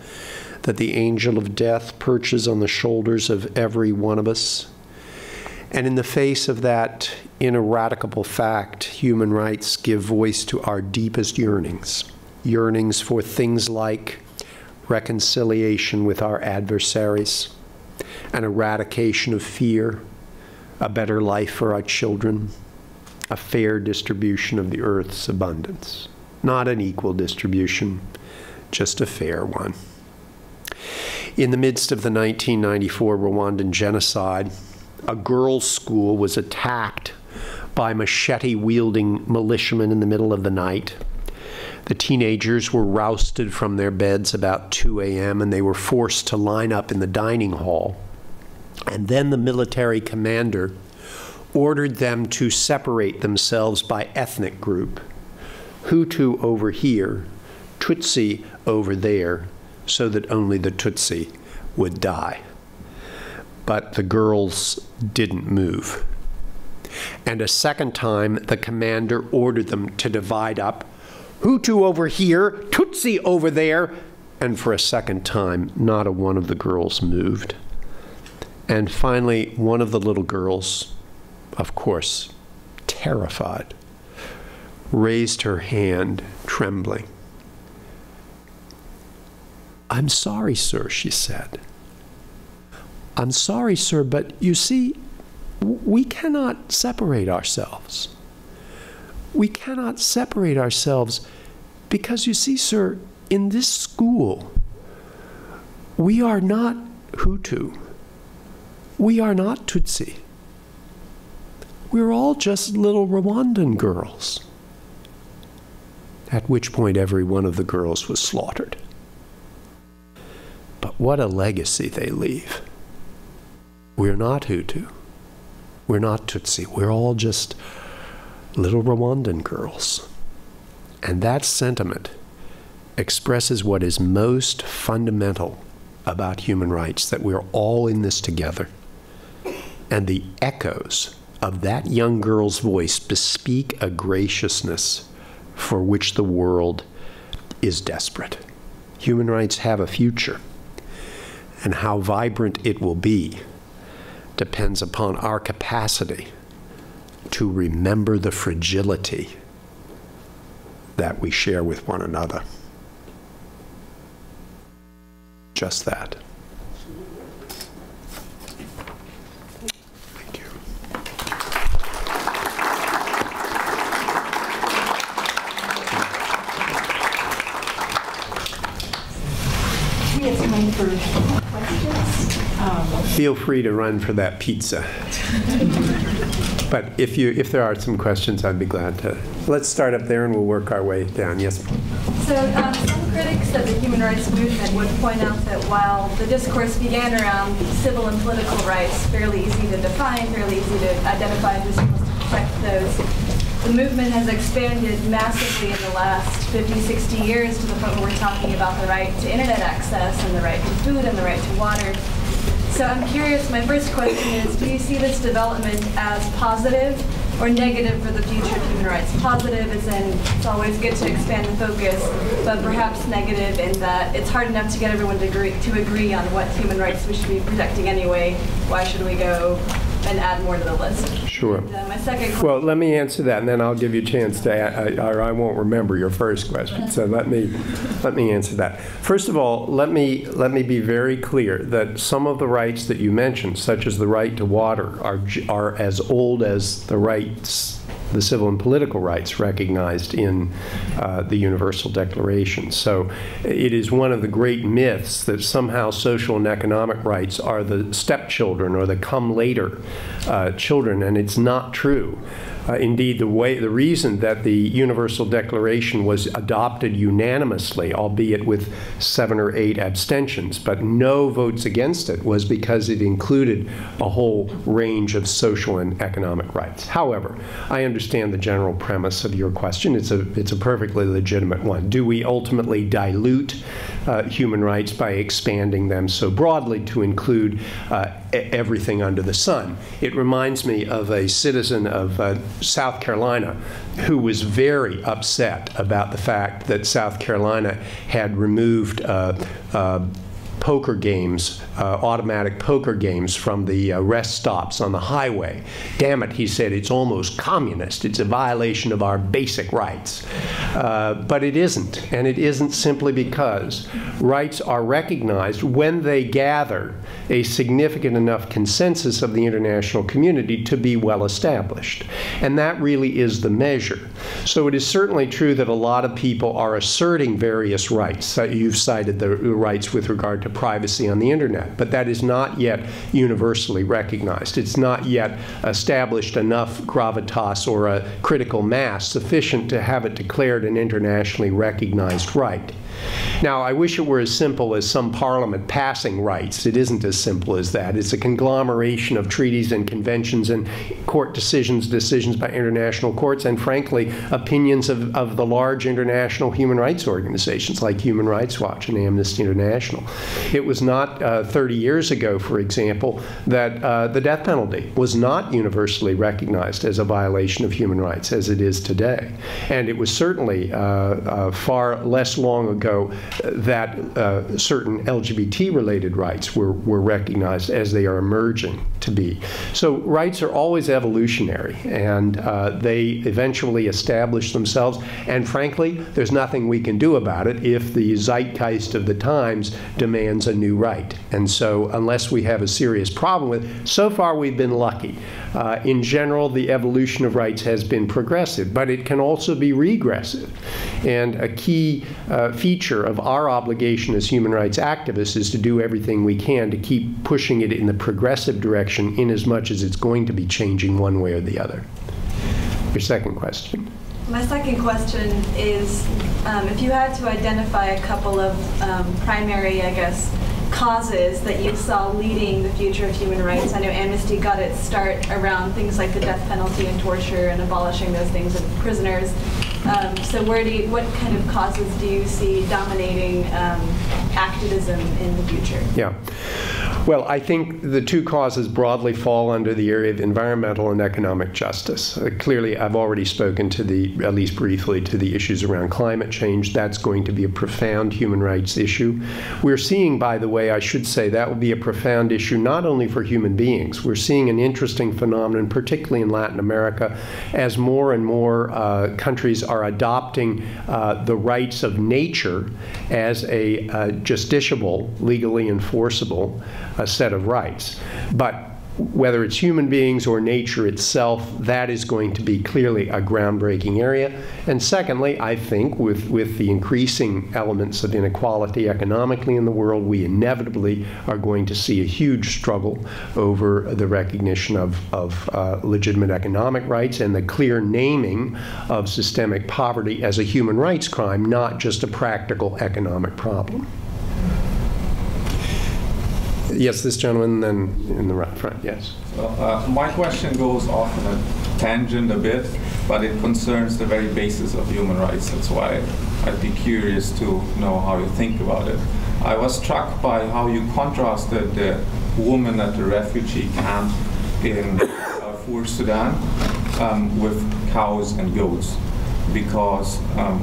B: that the angel of death perches on the shoulders of every one of us. And in the face of that ineradicable fact, human rights give voice to our deepest yearnings, yearnings for things like reconciliation with our adversaries, an eradication of fear, a better life for our children, a fair distribution of the earth's abundance. Not an equal distribution, just a fair one. In the midst of the 1994 Rwandan genocide, a girls' school was attacked by machete-wielding militiamen in the middle of the night. The teenagers were rousted from their beds about 2 a.m. and they were forced to line up in the dining hall. And then the military commander ordered them to separate themselves by ethnic group. Hutu over here, Tutsi over there, so that only the Tutsi would die. But the girls didn't move. And a second time, the commander ordered them to divide up, Hutu over here, Tutsi over there, and for a second time, not a one of the girls moved. And finally, one of the little girls, of course, terrified, raised her hand, trembling. "I'm sorry, sir," she said. "I'm sorry, sir, but you see, we cannot separate ourselves. We cannot separate ourselves because, you see, sir, in this school, we are not Hutu. We are not Tutsi. We're all just little Rwandan girls." At which point every one of the girls was slaughtered. But what a legacy they leave. We're not Hutu. We're not Tutsi. We're all just little Rwandan girls. And that sentiment expresses what is most fundamental about human rights, that we're all in this together. And the echoes of that young girl's voice bespeak a graciousness for which the world is desperate. Human rights have a future, and how vibrant it will be depends upon our capacity to remember the fragility that we share with one another. Just that. Thank you.
A: We have time for questions.
B: Feel free to run for that pizza. But if there are some questions, I'd be glad to. Let's start up there and we'll work our way down. Yes?
C: So some critics of the human rights movement would point out that while the discourse began around civil and political rights, fairly easy to define, fairly easy to identify who's supposed to protect those, the movement has expanded massively in the last 50, 60 years to the point where we're talking about the right to internet access and the right to food and the right to water. So I'm curious, my first question is, do you see this development as positive or negative for the future of human rights? Positive as in it's always good to expand the focus, but perhaps negative in that it's hard enough to get everyone to agree on what human rights we should be protecting anyway. Why should we go and add more to the list?
B: Sure.
C: And, my second question.
B: Well, let me answer that, and then I'll give you a chance to, or I won't remember your first question. So let me answer that. First of all, let me be very clear that some of the rights that you mentioned, such as the right to water, are as old as the rights, the civil and political rights recognized in the Universal Declaration. So it is one of the great myths that somehow social and economic rights are the stepchildren or the come later children, and it's not true. Indeed, the reason that the Universal Declaration was adopted unanimously, albeit with 7 or 8 abstentions, but no votes against it, was because it included a whole range of social and economic rights. However, I understand the general premise of your question. It's a perfectly legitimate one. Do we ultimately dilute human rights by expanding them so broadly to include everything under the sun? It reminds me of a citizen of South Carolina who was very upset about the fact that South Carolina had removed poker games, automatic poker games from the rest stops on the highway. Damn it, he said, it's almost communist. It's a violation of our basic rights. But it isn't, and it isn't simply because rights are recognized when they gather a significant enough consensus of the international community to be well established. And that really is the measure. So it is certainly true that a lot of people are asserting various rights. You've cited the rights with regard to privacy on the internet, but that is not yet universally recognized. It's not yet established enough gravitas or a critical mass sufficient to have it declared an internationally recognized right. Now, I wish it were as simple as some parliament passing rights. It isn't as simple as that. It's a conglomeration of treaties and conventions and court decisions by international courts, and frankly, opinions of the large international human rights organizations like Human Rights Watch and Amnesty International. It was not 30 years ago, for example, that the death penalty was not universally recognized as a violation of human rights as it is today. And it was certainly far less long ago that certain LGBT-related rights were recognized as they are emerging to be. So rights are always evolutionary, and they eventually establish themselves. And frankly, there's nothing we can do about it if the zeitgeist of the times demands a new right. And so unless we have a serious problem with it, so far we've been lucky. In general, the evolution of rights has been progressive, but it can also be regressive. And a key feature of our obligation as human rights activists is to do everything we can to keep pushing it in the progressive direction, in as much as it's going to be changing one way or the other. Your second question.
C: My second question is, if you had to identify a couple of primary, I guess, causes that you saw leading the future of human rights. I know Amnesty got its start around things like the death penalty and torture and abolishing those things and prisoners. So what kind of causes do you see dominating activism in the future?
B: Yeah. Well, I think the two causes broadly fall under the area of environmental and economic justice. Clearly, I've already spoken to at least briefly, to the issues around climate change. That's going to be a profound human rights issue. We're seeing, by the way, I should say, that will be a profound issue not only for human beings. We're seeing an interesting phenomenon, particularly in Latin America, as more and more countries are adopting the rights of nature as a justiciable, legally enforceable set of rights. But whether it's human beings or nature itself, that is going to be clearly a groundbreaking area. And secondly, I think with the increasing elements of inequality economically in the world, we inevitably are going to see a huge struggle over the recognition of legitimate economic rights and the clear naming of systemic poverty as a human rights crime, not just a practical economic problem. Yes, this gentleman, then in the right front, yes.
D: My question goes off on a tangent a bit, but it concerns the very basis of human rights. That's why I'd be curious to know how you think about it. I was struck by how you contrasted the woman at the refugee camp in Darfur, Sudan, with cows and goats, because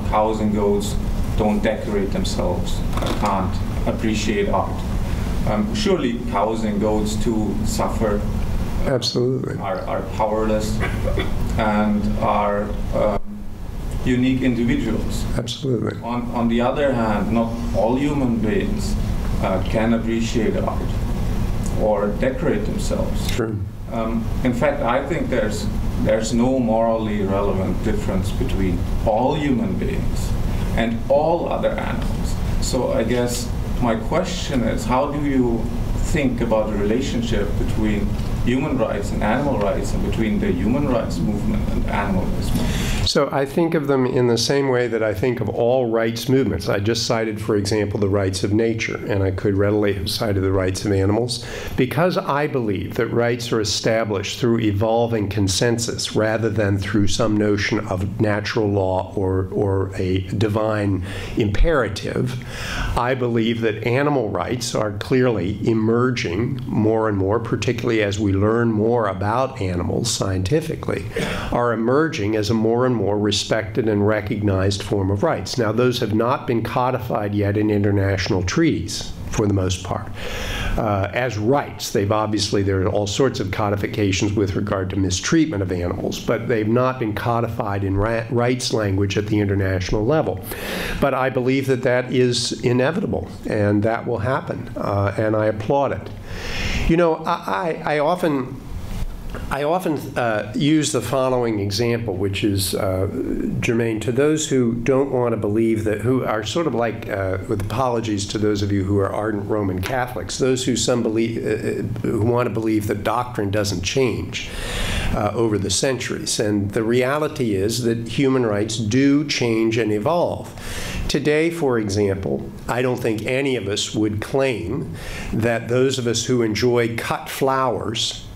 D: cows and goats don't decorate themselves, can't appreciate art. Surely cows and goats too suffer.
B: Absolutely.
D: Are powerless and are unique individuals.
B: Absolutely.
D: On the other hand, not all human beings can appreciate art or decorate themselves.
B: True.
D: In fact, I think there's no morally relevant difference between all human beings and all other animals. So I guess my question is, how do you think about the relationship between human rights and animal rights, and between the human rights movement and animal rights movement?
B: So I think of them in the same way that I think of all rights movements. I just cited, for example, the rights of nature, and I could readily have cited the rights of animals, because I believe that rights are established through evolving consensus rather than through some notion of natural law or a divine imperative. I believe that animal rights are clearly emerging more and more, particularly as we learn more about animals scientifically, are emerging as a more and more respected and recognized form of rights. Now, those have not been codified yet in international treaties, for the most part, as rights. There are all sorts of codifications with regard to mistreatment of animals, but they've not been codified in rights language at the international level. But I believe that that is inevitable, and that will happen, and I applaud it. You know, I often use the following example, which is germane to those who don't want to believe that, who are sort of like, with apologies to those of you who are ardent Roman Catholics, those who want to believe that doctrine doesn't change. over the centuries. And the reality is that human rights do change and evolve. Today, for example, I don't think any of us would claim that those of us who enjoy cut flowers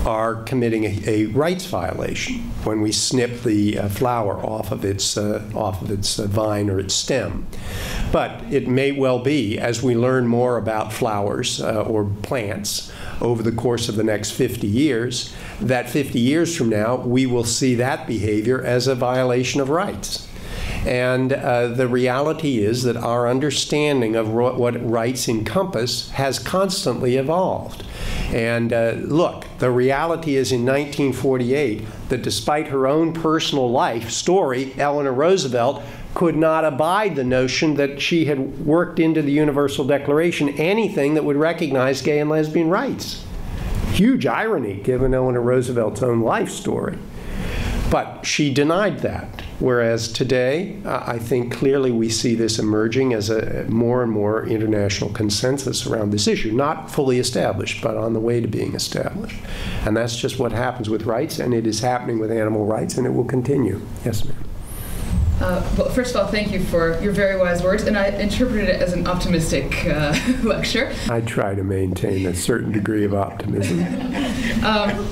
B: are committing a rights violation when we snip the flower off of its vine or its stem. But it may well be, as we learn more about flowers or plants over the course of the next 50 years, that 50 years from now, we will see that behavior as a violation of rights. And the reality is that our understanding of what rights encompass has constantly evolved. And look, the reality is in 1948 that despite her own personal life story, Eleanor Roosevelt could not abide the notion that she had worked into the Universal Declaration anything that would recognize gay and lesbian rights. Huge irony given Eleanor Roosevelt's own life story. But she denied that. Whereas today, I think clearly we see this emerging as a more and more international consensus around this issue. Not fully established, but on the way to being established. And that's just what happens with rights, and it is happening with animal rights, and it will continue. Yes, ma'am.
E: Well, first of all, thank you for your very wise words, and I interpreted it as an optimistic lecture. I
B: try to maintain a certain degree of optimism.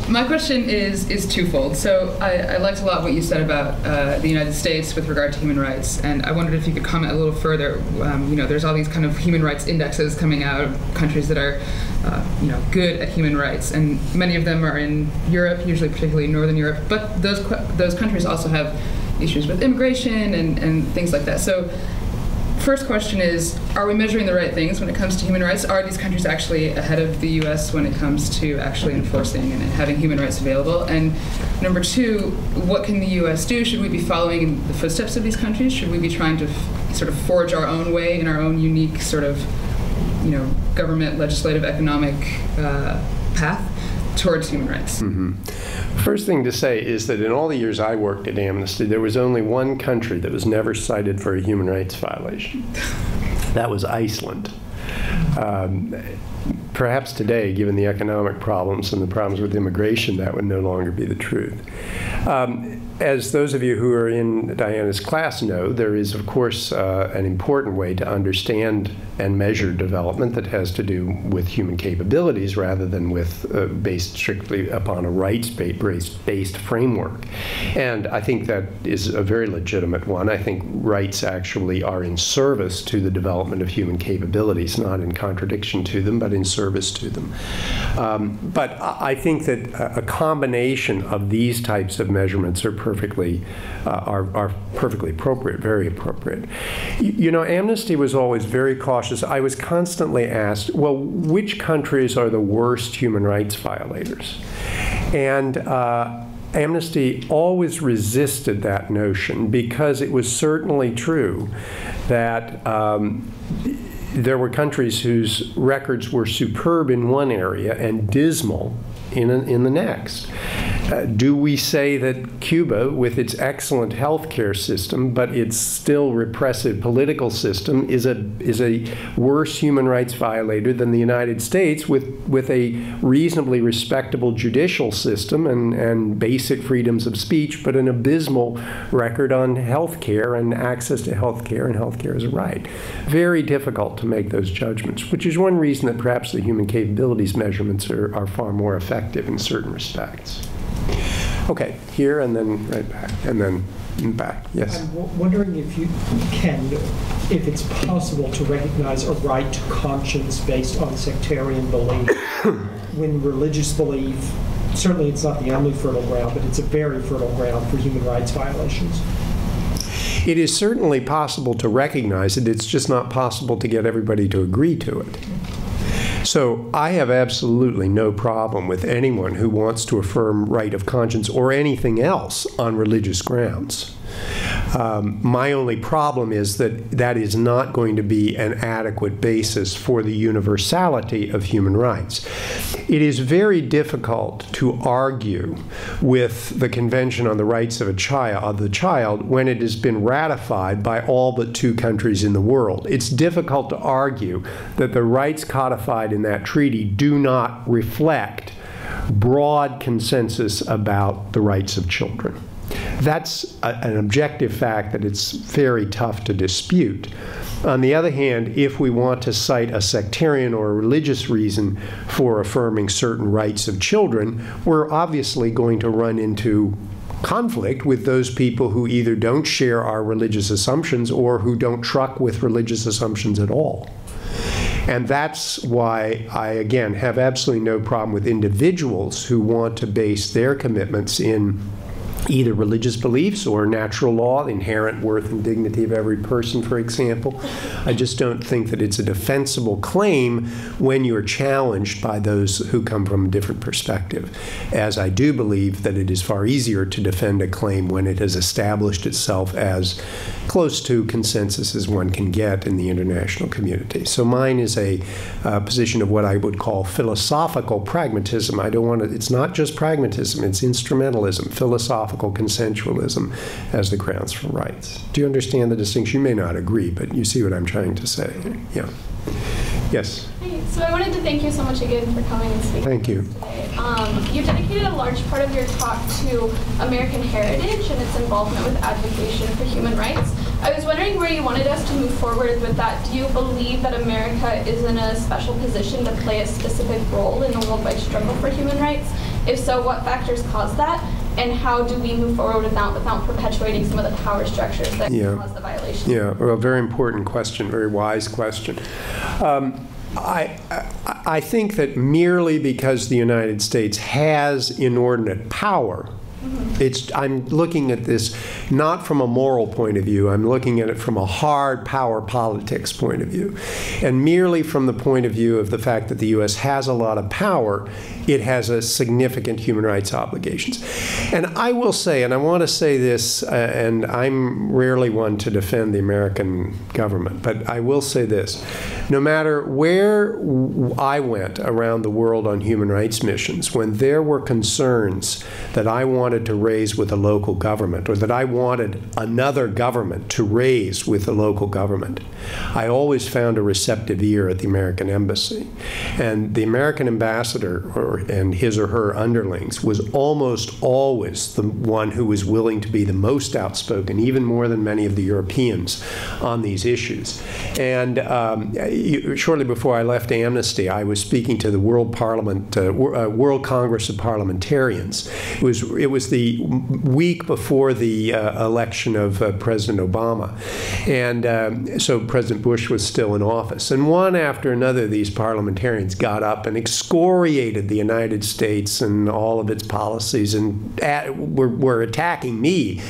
E: My question is twofold. So I liked a lot what you said about the United States with regard to human rights, and I wondered if you could comment a little further. You know, there's all these kind of human rights indexes coming out of countries that are you know, good at human rights, and many of them are in Europe, usually particularly Northern Europe, but those countries also have issues with immigration and things like that. So first question is, are we measuring the right things when it comes to human rights? Are these countries actually ahead of the US when it comes to actually enforcing and having human rights available? And number two, what can the US do? Should we be following in the footsteps of these countries? Should we be trying to sort of forge our own way in our own unique sort of, you know, government, legislative, economic path towards human rights?
B: Mm-hmm. First thing to say is that in all the years I worked at Amnesty, there was only one country that was never cited for a human rights violation. That was Iceland. Perhaps today, given the economic problems and the problems with immigration, that would no longer be the truth. As those of you who are in Diana's class know, there is, of course, an important way to understand and measure development that has to do with human capabilities rather than with based strictly upon a rights-based framework. And I think that is a very legitimate one. I think rights actually are in service to the development of human capabilities, not in contradiction to them, but in service to them. But I think that a combination of these types of measurements are perfectly appropriate, very appropriate. You know, Amnesty was always very cautious. I was constantly asked, well, which countries are the worst human rights violators? And Amnesty always resisted that notion because it was certainly true that there were countries whose records were superb in one area and dismal in the next. Do we say that Cuba, with its excellent healthcare system, but its still repressive political system, is a worse human rights violator than the United States, with a reasonably respectable judicial system and basic freedoms of speech, but an abysmal record on healthcare and access to healthcare and healthcare as a right? Very difficult to make those judgments, which is one reason that perhaps the human capabilities measurements are far more effective in certain respects. Okay, here and then right back, and then back. Yes?
F: I'm wondering if it's possible to recognize a right to conscience based on sectarian belief when religious belief, certainly it's not the only fertile ground, but it's a very fertile ground for human rights violations.
B: It is certainly possible to recognize it. It's just not possible to get everybody to agree to it. So I have absolutely no problem with anyone who wants to affirm right of conscience or anything else on religious grounds. My only problem is that that is not going to be an adequate basis for the universality of human rights. It is very difficult to argue with the Convention on the Rights of the Child when it has been ratified by all but 2 countries in the world. It's difficult to argue that the rights codified in that treaty do not reflect broad consensus about the rights of children. That's an objective fact that it's very tough to dispute. On the other hand, if we want to cite a sectarian or a religious reason for affirming certain rights of children, we're obviously going to run into conflict with those people who either don't share our religious assumptions or who don't truck with religious assumptions at all. And that's why I, again, have absolutely no problem with individuals who want to base their commitments in either religious beliefs or natural law, the inherent worth and dignity of every person, for example. I just don't think that it's a defensible claim when you're challenged by those who come from a different perspective, as I do believe that it is far easier to defend a claim when it has established itself as close to consensus as one can get in the international community. So mine is a position of what I would call philosophical pragmatism. I don't want to, it's not just pragmatism, it's instrumentalism, philosophical consensualism as the grounds for rights. Do you understand the distinction? You may not agree, but you see what I'm trying to say. Yeah. Yes?
G: Hey, so I wanted to thank you so much again for coming and speaking.
B: Thank you.
G: Today. You dedicated a large part of your talk to American heritage and its involvement with advocacy for human rights. I was wondering where you wanted us to move forward with that. Do you believe that America is in a special position to play a specific role in the worldwide struggle for human rights? If so, what factors cause that? And how do we move forward without perpetuating some of the power structures that cause the violation?
B: Yeah, well, very important question, very wise question. I think that merely because the United States has inordinate power, I'm looking at this not from a moral point of view, I'm looking at it from a hard power politics point of view. And merely from the point of view of the fact that the U.S. has a lot of power, it has a significant human rights obligations. And I will say, and I want to say this, and I'm rarely one to defend the American government, but I will say this. No matter where I went around the world on human rights missions, when there were concerns that I wanted to raise with a local government, or that I wanted another government to raise with the local government, I always found a receptive ear at the American embassy. And the American ambassador and his or her underlings was almost always the one who was willing to be the most outspoken, even more than many of the Europeans, on these issues. And shortly before I left Amnesty, I was speaking to the World Congress of Parliamentarians. It was the week before the election of President Obama. And so President Bush was still in office. And one after another of these parliamentarians got up and excoriated the United States and all of its policies and were attacking me,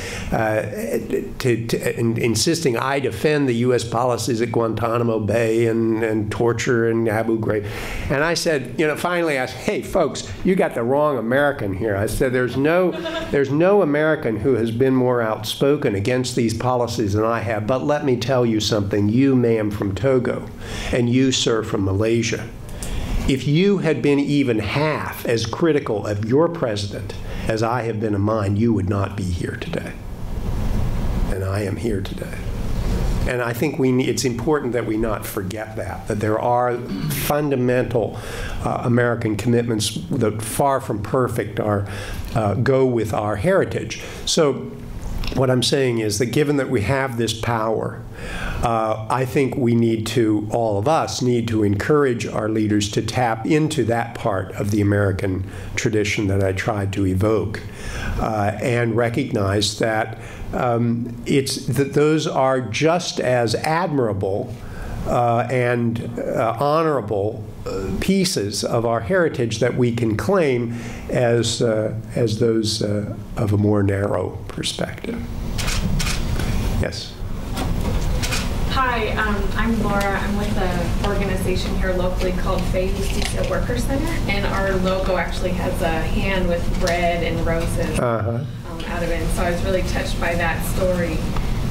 B: insisting I defend the U.S. policies at Guantanamo Bay and torture in Abu Ghraib. And I said, finally I said, hey folks, you got the wrong American here. I said, there's no American who has been more outspoken against these policies than I have. But let me tell you something, you ma'am from Togo and you sir from Malaysia. If you had been even half as critical of your president as I have been of mine, you would not be here today. And I am here today. And I think it's important that we not forget that there are fundamental American commitments that, far from perfect, go with our heritage. So what I'm saying is that given that we have this power, I think all of us need to encourage our leaders to tap into that part of the American tradition that I tried to evoke, and recognize that those are just as admirable and honorable pieces of our heritage that we can claim as those of a more narrow perspective. Yes.
H: Hi, I'm Laura. I'm with an organization here locally called Faith Justicia Worker Center, and our logo actually has a hand with bread and roses out of it. And so I was really touched by that story.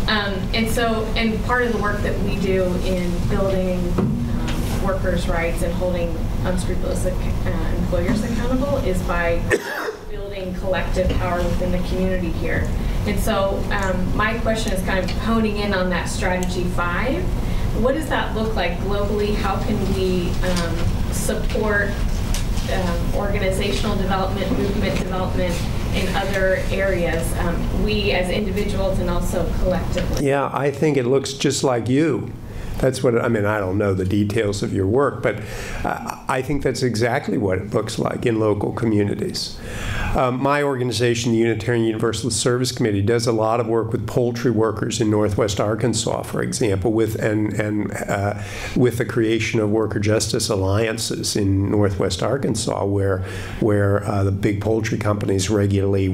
H: And part of the work that we do in building workers' rights and holding unscrupulous employers accountable is by building collective power within the community here. And so my question is kind of honing in on that strategy 5. What does that look like globally? How can we support organizational development, movement development in other areas, we as individuals and also collectively?
B: Yeah, I think it looks just like you. That's what, I mean, I don't know the details of your work, but I think that's exactly what it looks like in local communities. My organization, the Unitarian Universalist Service Committee, does a lot of work with poultry workers in Northwest Arkansas, for example, with the creation of worker justice alliances in Northwest Arkansas, where the big poultry companies regularly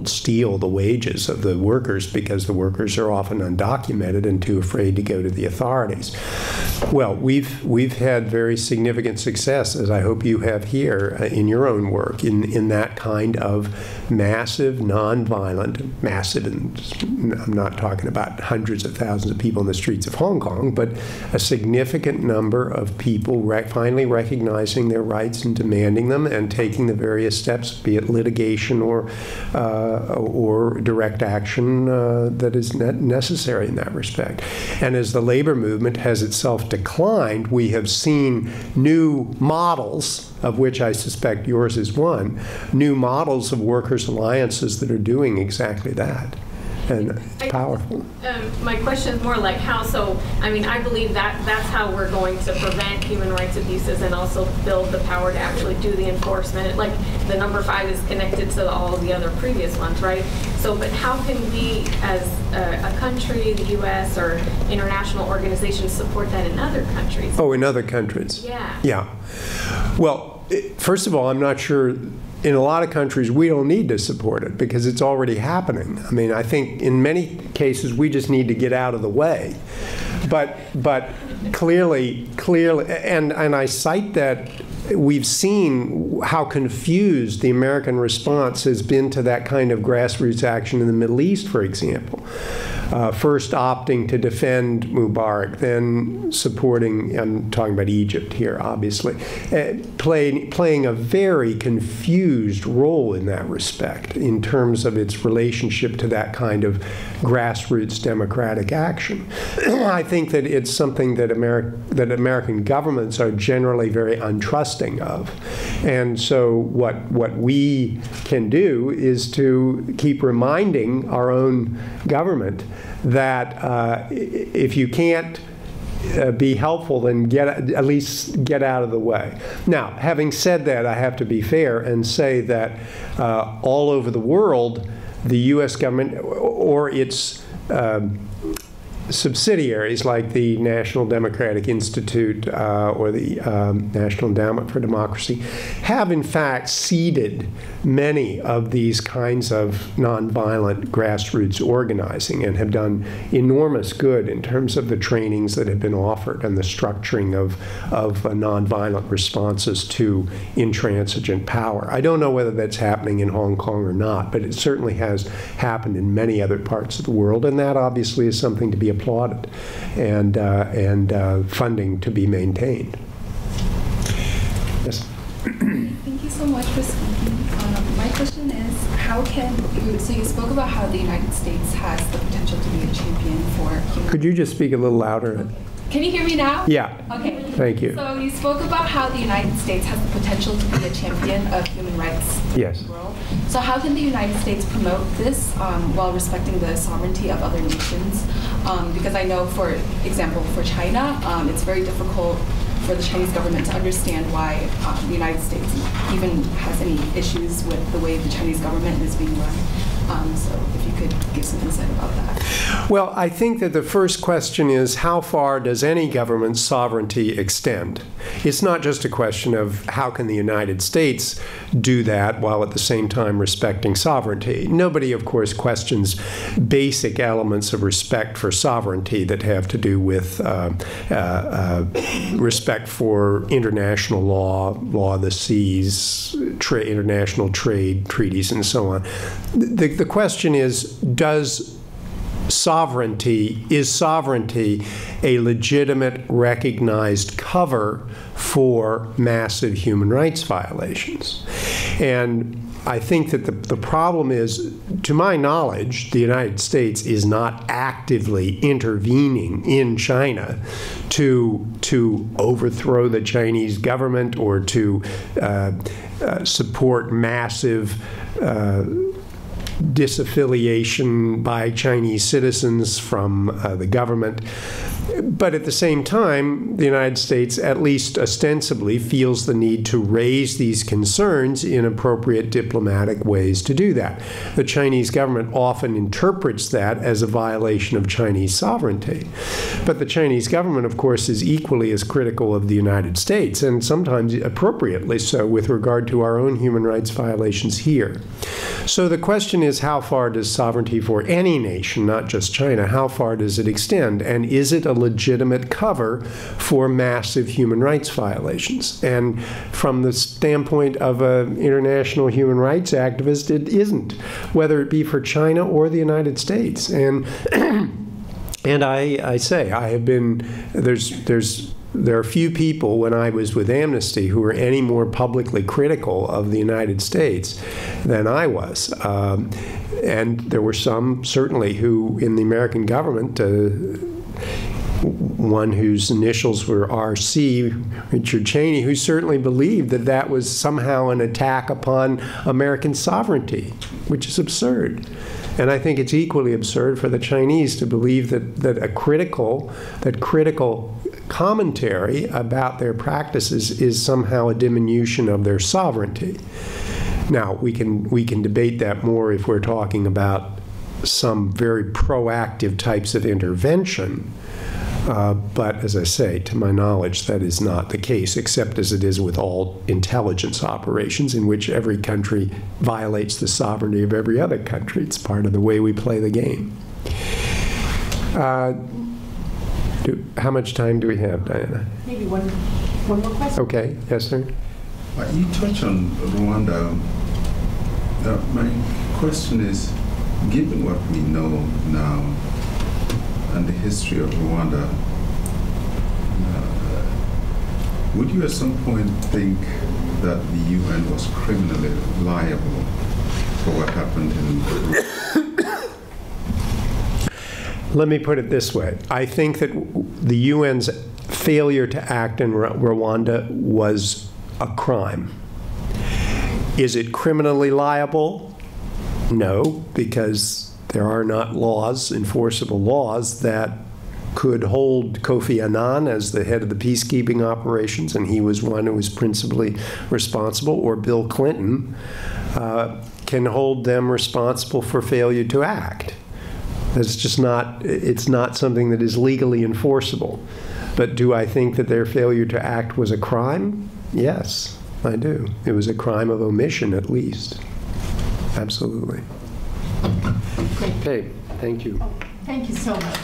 B: steal the wages of the workers because the workers are often undocumented and too afraid to go to the authorities. Well, we've had very significant success, as I hope you have here, in your own work, in that kind of massive, nonviolent, massive, and I'm not talking about hundreds of thousands of people in the streets of Hong Kong, but a significant number of people finally recognizing their rights and demanding them and taking the various steps, be it litigation or direct action that is necessary in that respect. And as the labor movement has itself declined, we have seen new models, of which I suspect yours is one, new models of workers' alliances that are doing exactly that. And it's powerful.
H: My question is more like how, so, I mean, I believe that that's how we're going to prevent human rights abuses and also build the power to actually do the enforcement. Like, the number 5 is connected to all of the other previous ones, right? So, but how can we, as a country, the U.S. or international organizations, support that in other countries?
B: Oh, in other countries?
H: Yeah.
B: Yeah. Well, first of all, I'm not sure. In a lot of countries, we don't need to support it because it's already happening. I mean, I think in many cases, we just need to get out of the way. But clearly, and I cite that we've seen how confused the American response has been to that kind of grassroots action in the Middle East, for example. First opting to defend Mubarak, then supporting, I'm talking about Egypt here, obviously, playing a very confused role in that respect in terms of its relationship to that kind of grassroots democratic action. I think that it's something that American governments are generally very untrusting of. And so what we can do is to keep reminding our own government that if you can't be helpful, then at least get out of the way. Now, having said that, I have to be fair and say that all over the world, the U.S. government or its subsidiaries like the National Democratic Institute or the National Endowment for Democracy have in fact seeded many of these kinds of nonviolent grassroots organizing and have done enormous good in terms of the trainings that have been offered and the structuring of nonviolent responses to intransigent power. I don't know whether that's happening in Hong Kong or not, but it certainly has happened in many other parts of the world, and that obviously is something to be applauded and funding to be maintained. Yes.
I: Thank you so much for speaking. My question is, how can you, so you spoke about how the United States has the potential to be a champion for human.
B: Could you just speak a little louder?
I: Can you hear me now?
B: Yeah.
I: Okay.
B: Thank you.
I: So you spoke about how the United States has the potential to be a champion of human rights in the world. So how can the United States promote this while respecting the sovereignty of other nations? Because I know, for example, for China, it's very difficult for the Chinese government to understand why the United States even has any issues with the way the Chinese government is being run. So if you could give some insight about that.
B: Well, I think that the first question is, how far does any government's sovereignty extend? It's not just a question of how can the United States do that while at the same time respecting sovereignty. Nobody, of course, questions basic elements of respect for sovereignty that have to do with respect for international law, law of the seas, international trade treaties, and so on. The question is sovereignty a legitimate, recognized cover for massive human rights violations? And I think that the problem is, to my knowledge, the United States is not actively intervening in China to overthrow the Chinese government or to support massive disaffiliation by Chinese citizens from the government. But at the same time, the United States, at least ostensibly, feels the need to raise these concerns in appropriate diplomatic ways to do that. The Chinese government often interprets that as a violation of Chinese sovereignty. But the Chinese government, of course, is equally as critical of the United States, and sometimes appropriately so, with regard to our own human rights violations here. So the question is, how far does sovereignty for any nation, not just China, how far does it extend? And is it a legitimate cover for massive human rights violations? And from the standpoint of an international human rights activist, it isn't, whether it be for China or the United States. And and I say, I have been, there are few people when I was with Amnesty who were any more publicly critical of the United States than I was. And there were some, certainly, who in the American government, one whose initials were R.C., Richard Cheney, who certainly believed that that was somehow an attack upon American sovereignty, which is absurd. And I think it's equally absurd for the Chinese to believe that critical commentary about their practices is somehow a diminution of their sovereignty. Now, we can debate that more if we're talking about some very proactive types of intervention. But as I say, to my knowledge, that is not the case, except as it is with all intelligence operations in which every country violates the sovereignty of every other country. It's part of the way we play the game. How much time do we have, Diana?
A: Maybe one more question.
B: Okay. Yes, sir?
J: You touched on Rwanda. My question is, given what we know now and the history of Rwanda, would you at some point think that the UN was criminally liable for what happened in Rwanda?
B: Let me put it this way. I think that the UN's failure to act in Rwanda was a crime. Is it criminally liable? No, because there are not laws, enforceable laws, that could hold Kofi Annan as the head of the peacekeeping operations, and he was one who was principally responsible, or Bill Clinton, can hold them responsible for failure to act. It's just not, it's not something that is legally enforceable. But do I think that their failure to act was a crime? Yes, I do. It was a crime of omission, at least. Absolutely.
A: Great.
B: Okay, thank you.
A: Thank you so much.